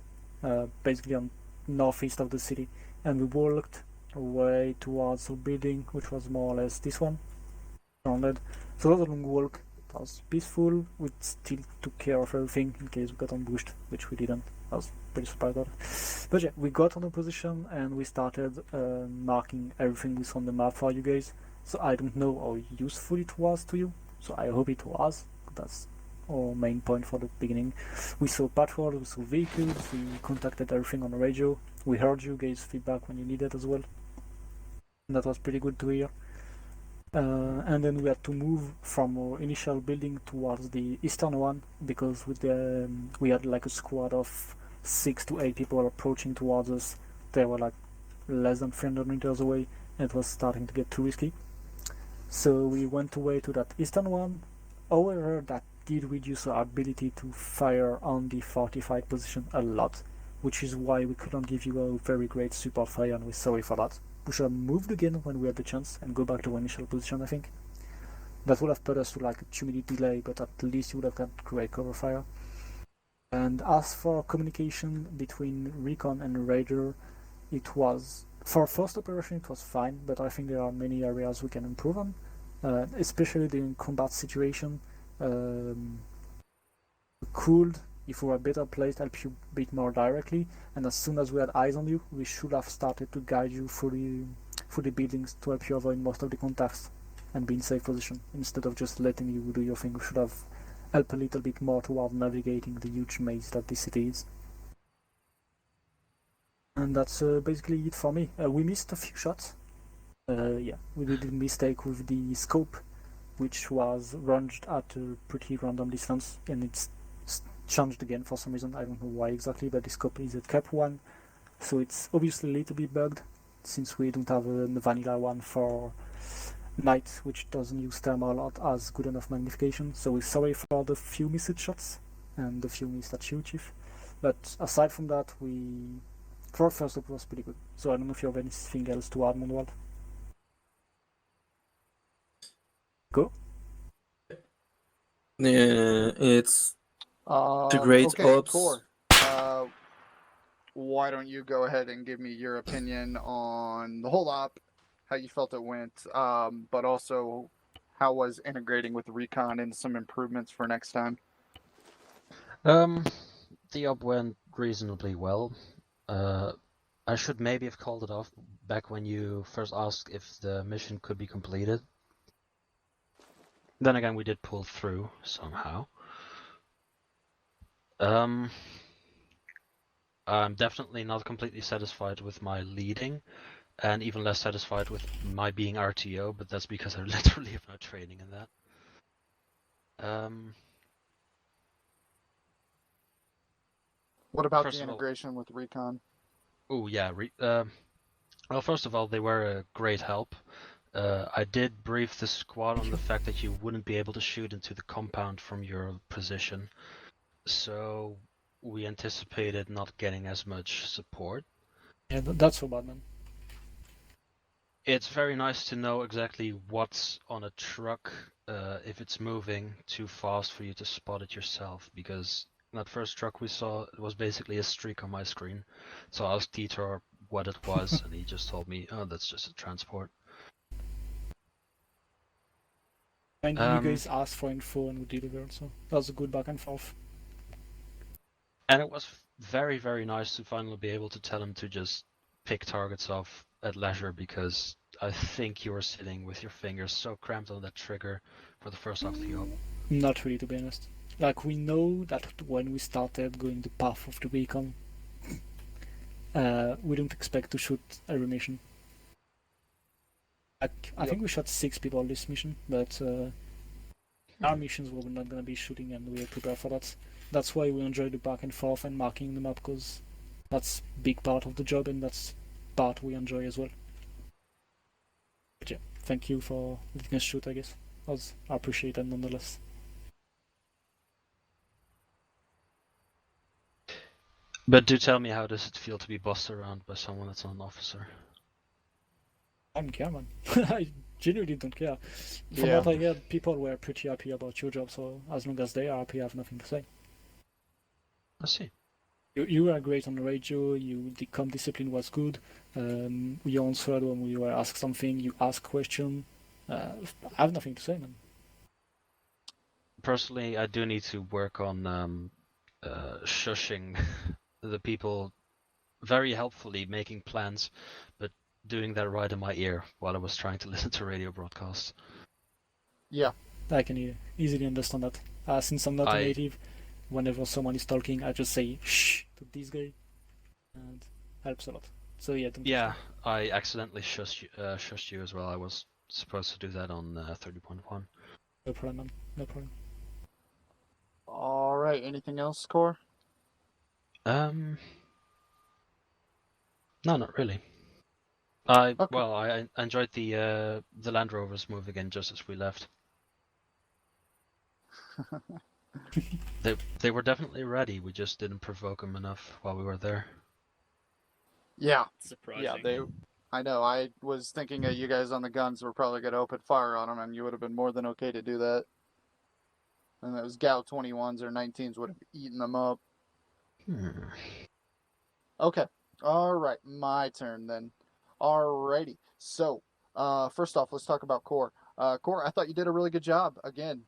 basically on northeast of the city, and we walked away towards a building, which was more or less this one, surrounded. So it was a long walk. It was peaceful. We still took care of everything in case we got ambushed, which we didn't. I was pretty surprised about it. But yeah, we got on the position and we started marking everything we saw on the map for you guys. So I don't know how useful it was to you. So I hope it was. That's our main point for the beginning. We saw patrols, we saw vehicles, we contacted everything on the radio. We heard you guys' feedback when you needed as well. And that was pretty good to hear. And then we had to move from our initial building towards the eastern one because we had like a squad of 6 to 8 people approaching towards us. They were like less than 300 meters away, and it was starting to get too risky. So we went away to that eastern one. However, that did reduce our ability to fire on the fortified position a lot, which is why we couldn't give you a very great support fire, and we're sorry for that. We should have moved again when we had the chance and go back to our initial position, I think. That would have put us to like a 2-minute delay, but at least you would have got great cover fire. And as for communication between Recon and Raider, it was, for first operation it was fine, but I think there are many areas we can improve on, especially during combat situation. Could, if we were better placed, help you a bit more directly, and as soon as we had eyes on you, we should have started to guide you through the buildings to help you avoid most of the contacts and be in safe position, instead of just letting you do your thing. We should have helped a little bit more toward navigating the huge maze that this city is. And that's basically it for me. We missed a few shots. Yeah, we did a mistake with the scope, which was ranged at a pretty random distance, and it's changed again for some reason. I don't know why exactly, but the scope is a cap one, so it's obviously a little bit bugged since we don't have a vanilla one for night, which doesn't use thermal or as good enough magnification. So we're sorry for the few missed shots and the few missed at you, Chief. But aside from that, for first up was pretty good. So I don't know if you have anything else to add, Monwald. Go. Yeah, it's the great okay, ops. Core. Why don't you go ahead and give me your opinion on the whole op, how you felt it went, but also how was integrating with Recon and some improvements for next time? The op went reasonably well. I should maybe have called it off back when you first asked if the mission could be completed. Then again, we did pull through somehow. I'm definitely not completely satisfied with my leading, and even less satisfied with my being RTO, but that's because I literally have no training in that. What about the integration with Recon? Oh yeah, well, first of all, they were a great help. I did brief the squad on the fact that you wouldn't be able to shoot into the compound from your position, so we anticipated not getting as much support. Yeah, that's so bad, man. It's very nice to know exactly what's on a truck, if it's moving too fast for you to spot it yourself, because that first truck we saw, it was basically a streak on my screen. So I asked Titor what it was, and he just told me, oh, that's just a transport. And you guys asked for info and we delivered, so that was a good back and forth. And it was very, very nice to finally be able to tell him to just pick targets off at leisure, because I think you were sitting with your fingers so cramped on that trigger for the first half of the op. Not really, to be honest. Like, we know that when we started going the path of the recon, we don't expect to shoot every mission. I think we shot 6 people this mission, but our missions we're not gonna be shooting, and we are prepared for that. That's why we enjoy the back and forth and marking the map, because that's big part of the job, and that's part we enjoy as well. thank you for letting us shoot, I guess. I appreciate it nonetheless. But do tell me, how does it feel to be bossed around by someone that's not an officer? I don't care, man. I genuinely don't care. From Yeah. what I heard, people were pretty happy about your job, so as long as they are happy, I have nothing to say. I see. You were great on the radio, the comm discipline was good, you answered when we were asked something, you asked question. I have nothing to say, man. Personally, I do need to work on shushing the people very helpfully, making plans, but doing that right in my ear while I was trying to listen to radio broadcasts. Yeah. I can easily understand that. Since I'm not a native, whenever someone is talking, I just say shh to this guy, and helps a lot. So yeah. Yeah, I accidentally shushed you as well. I was supposed to do that on 30.1. No problem, man. No problem. All right. Anything else, Core? No, not really. Well, I enjoyed the Land Rovers moving in just as we left. They were definitely ready. We just didn't provoke them enough while we were there. Yeah. Surprising. Yeah, I know. I was thinking that you guys on the guns were probably going to open fire on them, and you would have been more than okay to do that. And those Gal 21s or 19s would have eaten them up. Okay. All right. My turn then. Alrighty. So, first off, let's talk about Core. Core, I thought you did a really good job again.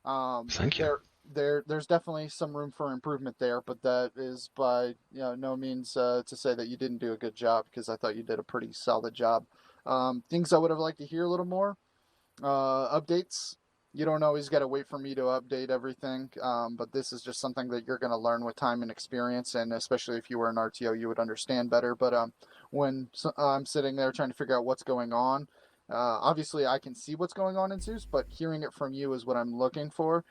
Thank you. There's definitely some room for improvement there, but that is by no means to say that you didn't do a good job, because I thought you did a pretty solid job. Things I would have liked to hear a little more. Updates. You don't always got to wait for me to update everything, but this is just something that you're going to learn with time and experience, and especially if you were an RTO, you would understand better. But when I'm sitting there trying to figure out what's going on, obviously I can see what's going on in Zeus, but hearing it from you is what I'm looking for.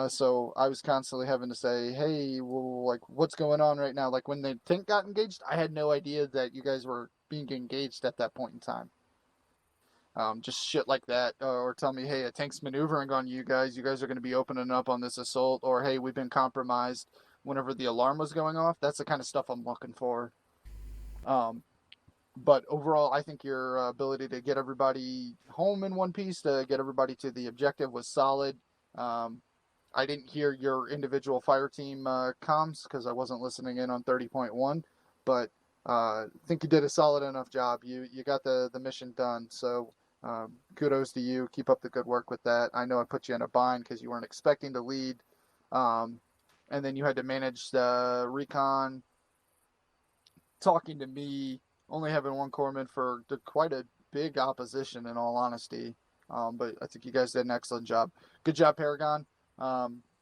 So I was constantly having to say, hey, well, like, what's going on right now? Like, when the tank got engaged, I had no idea that you guys were being engaged at that point in time. Just shit like that, or tell me, hey, a tank's maneuvering on you guys are going to be opening up on this assault, or hey, we've been compromised whenever the alarm was going off. That's the kind of stuff I'm looking for. But overall, I think your ability to get everybody home in one piece, to get everybody to the objective, was solid. I didn't hear your individual fire team comms because I wasn't listening in on 30.1, but I think you did a solid enough job. You got the mission done, so kudos to you. Keep up the good work with that. I know I put you in a bind because you weren't expecting to lead, and then you had to manage the recon, talking to me, only having one corpsman for quite a big opposition, in all honesty. But I think you guys did an excellent job. Good job, Paragon.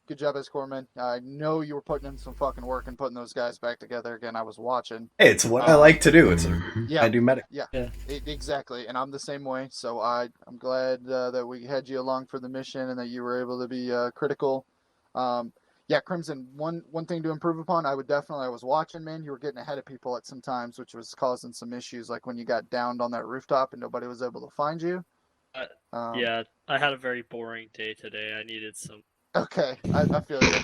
Good job as corpsman. I know you were putting in some fucking work and putting those guys back together again. I was watching. Hey, it's what I like to do. I do medic. Yeah. Exactly. And I'm the same way. So I'm glad that we had you along for the mission and that you were able to be critical. Yeah, Crimson, one thing to improve upon, I was watching, man, you were getting ahead of people at some times, which was causing some issues, like when you got downed on that rooftop and nobody was able to find you. Yeah, I had a very boring day today. I needed some. Okay, I feel you.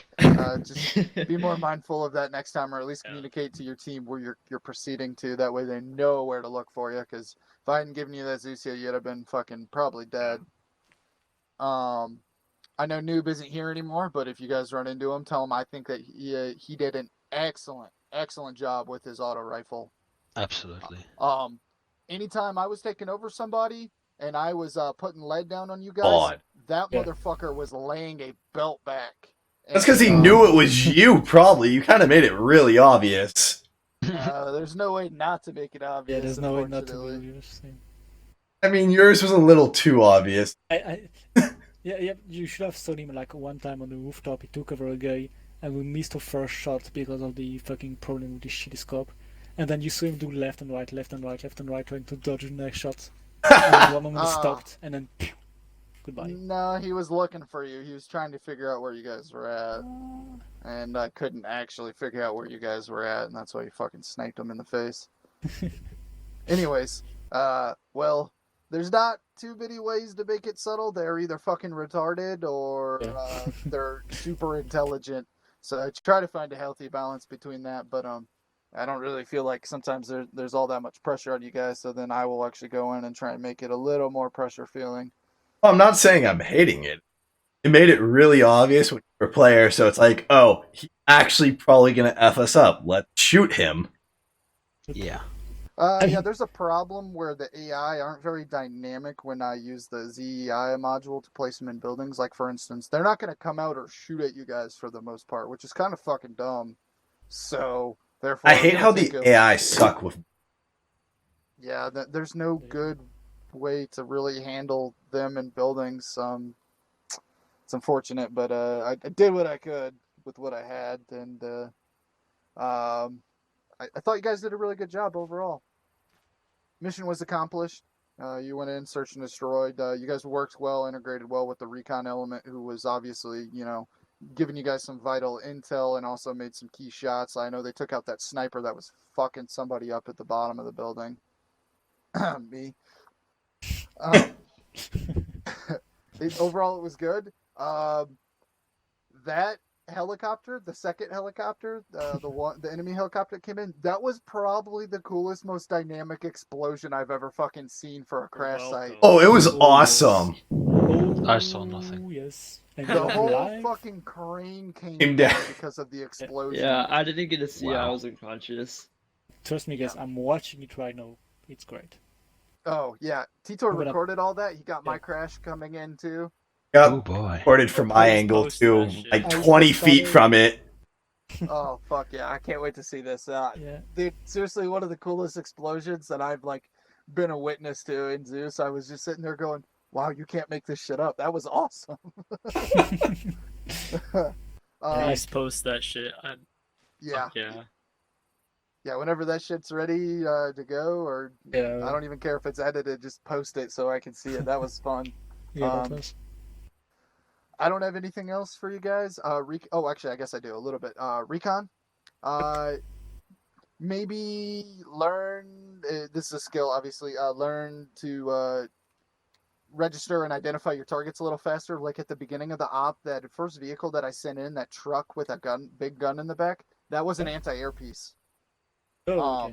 Just be more mindful of that next time, or at least communicate to your team where you're proceeding to. That way they know where to look for you, because if I hadn't given you that Zeusio, you'd have been fucking probably dead. I know Noob isn't here anymore, but if you guys run into him, tell him I think that he did an excellent job with his auto rifle. Absolutely. Anytime I was taking over somebody and I was putting lead down on you guys, that motherfucker was laying a belt back. That's because he knew it was you, probably. You kind of made it really obvious. There's no way not to make it obvious. Yeah, there's no way not to be obvious. I mean, yours was a little too obvious. Yeah, you should have seen him like one time on the rooftop. He took over a guy, and we missed our first shot because of the fucking problem with the shitty scope. And then you saw him do left and right, trying to dodge the next shot. And then one moment he stopped, and then pew, goodbye. No, he was looking for you. He was trying to figure out where you guys were at. And I couldn't actually figure out where you guys were at, and that's why you fucking sniped him in the face. Anyways, well, there's not too many ways to make it subtle. They're either fucking retarded or they're super intelligent. So I try to find a healthy balance between that. But I don't really feel like sometimes there's all that much pressure on you guys. So then I will actually go in and try and make it a little more pressure feeling. Well, I'm not saying I'm hating it. It made it really obvious when you're a player, so it's like, oh, he's actually probably gonna F us up. Let's shoot him. Yeah. Yeah, there's a problem where the AI aren't very dynamic when I use the ZEI module to place them in buildings. Like, for instance, they're not going to come out or shoot at you guys for the most part, which is kind of fucking dumb. So, therefore, I hate how the AI suck with. Yeah, there's no good way to really handle them in buildings. It's unfortunate, but I did what I could with what I had, and I thought you guys did a really good job overall. Mission was accomplished. You went in, searched and destroyed. You guys worked well, integrated well with the recon element, who was obviously, giving you guys some vital intel and also made some key shots. I know they took out that sniper that was fucking somebody up at the bottom of the building. Me. Overall, it was good. That helicopter, the second helicopter, the enemy helicopter that came in, that was probably the coolest, most dynamic explosion I've ever fucking seen for a crash site. Oh, it was awesome. I saw nothing. Yes. The whole fucking crane came down because of the explosion. Yeah, I didn't get to see it. I was unconscious. Trust me, guys, I'm watching it right now. It's great. Oh, yeah. Titor recorded all that. He got my crash coming in, too. Yep. Oh boy. Recorded from my angle too, like 20 feet from it. Oh fuck yeah! I can't wait to see this. Dude, seriously, one of the coolest explosions that I've been a witness to in Zeus. I was just sitting there going, "Wow, you can't make this shit up." That was awesome. Nice post that shit. Yeah. Yeah. Yeah, whenever that shit's ready to go, or I don't even care if it's edited, just post it so I can see it. That was fun. Yeah, that was. I don't have anything else for you guys. Actually, I guess I do a little bit. Recon. Maybe learn. This is a skill, obviously. Learn to register and identify your targets a little faster. Like at the beginning of the op, that first vehicle that I sent in, that truck with a big gun in the back, that was an anti-air piece. Oh,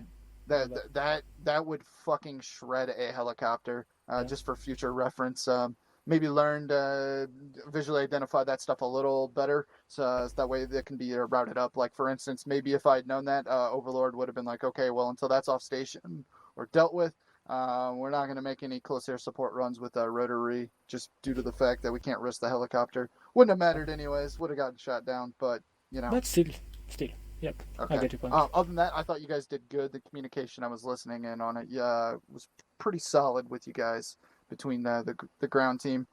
okay. That would fucking shred a helicopter. Just for future reference. Maybe learn to visually identify that stuff a little better, so that way that can be routed up. Like, for instance, maybe if I'd known that, Overlord would have been like, okay, well, until that's off station or dealt with, we're not going to make any close air support runs with rotary, just due to the fact that we can't risk the helicopter. Wouldn't have mattered anyways, would have gotten shot down, but, But still, yep, okay. I get your point. Other than that, I thought you guys did good. The communication, I was listening in on it, was pretty solid with you guys. Between the ground team,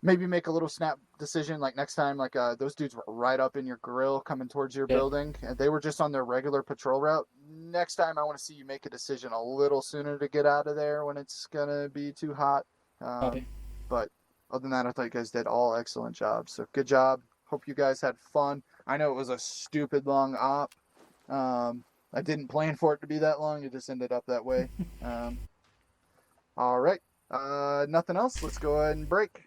maybe make a little snap decision. Like next time, those dudes were right up in your grill coming towards your building, and they were just on their regular patrol route. Next time, I want to see you make a decision a little sooner to get out of there when it's gonna be too hot. But other than that, I thought you guys did all excellent jobs. So good job. Hope you guys had fun. I know it was a stupid long op. I didn't plan for it to be that long. It just ended up that way. All right. Nothing else. Let's go ahead and break.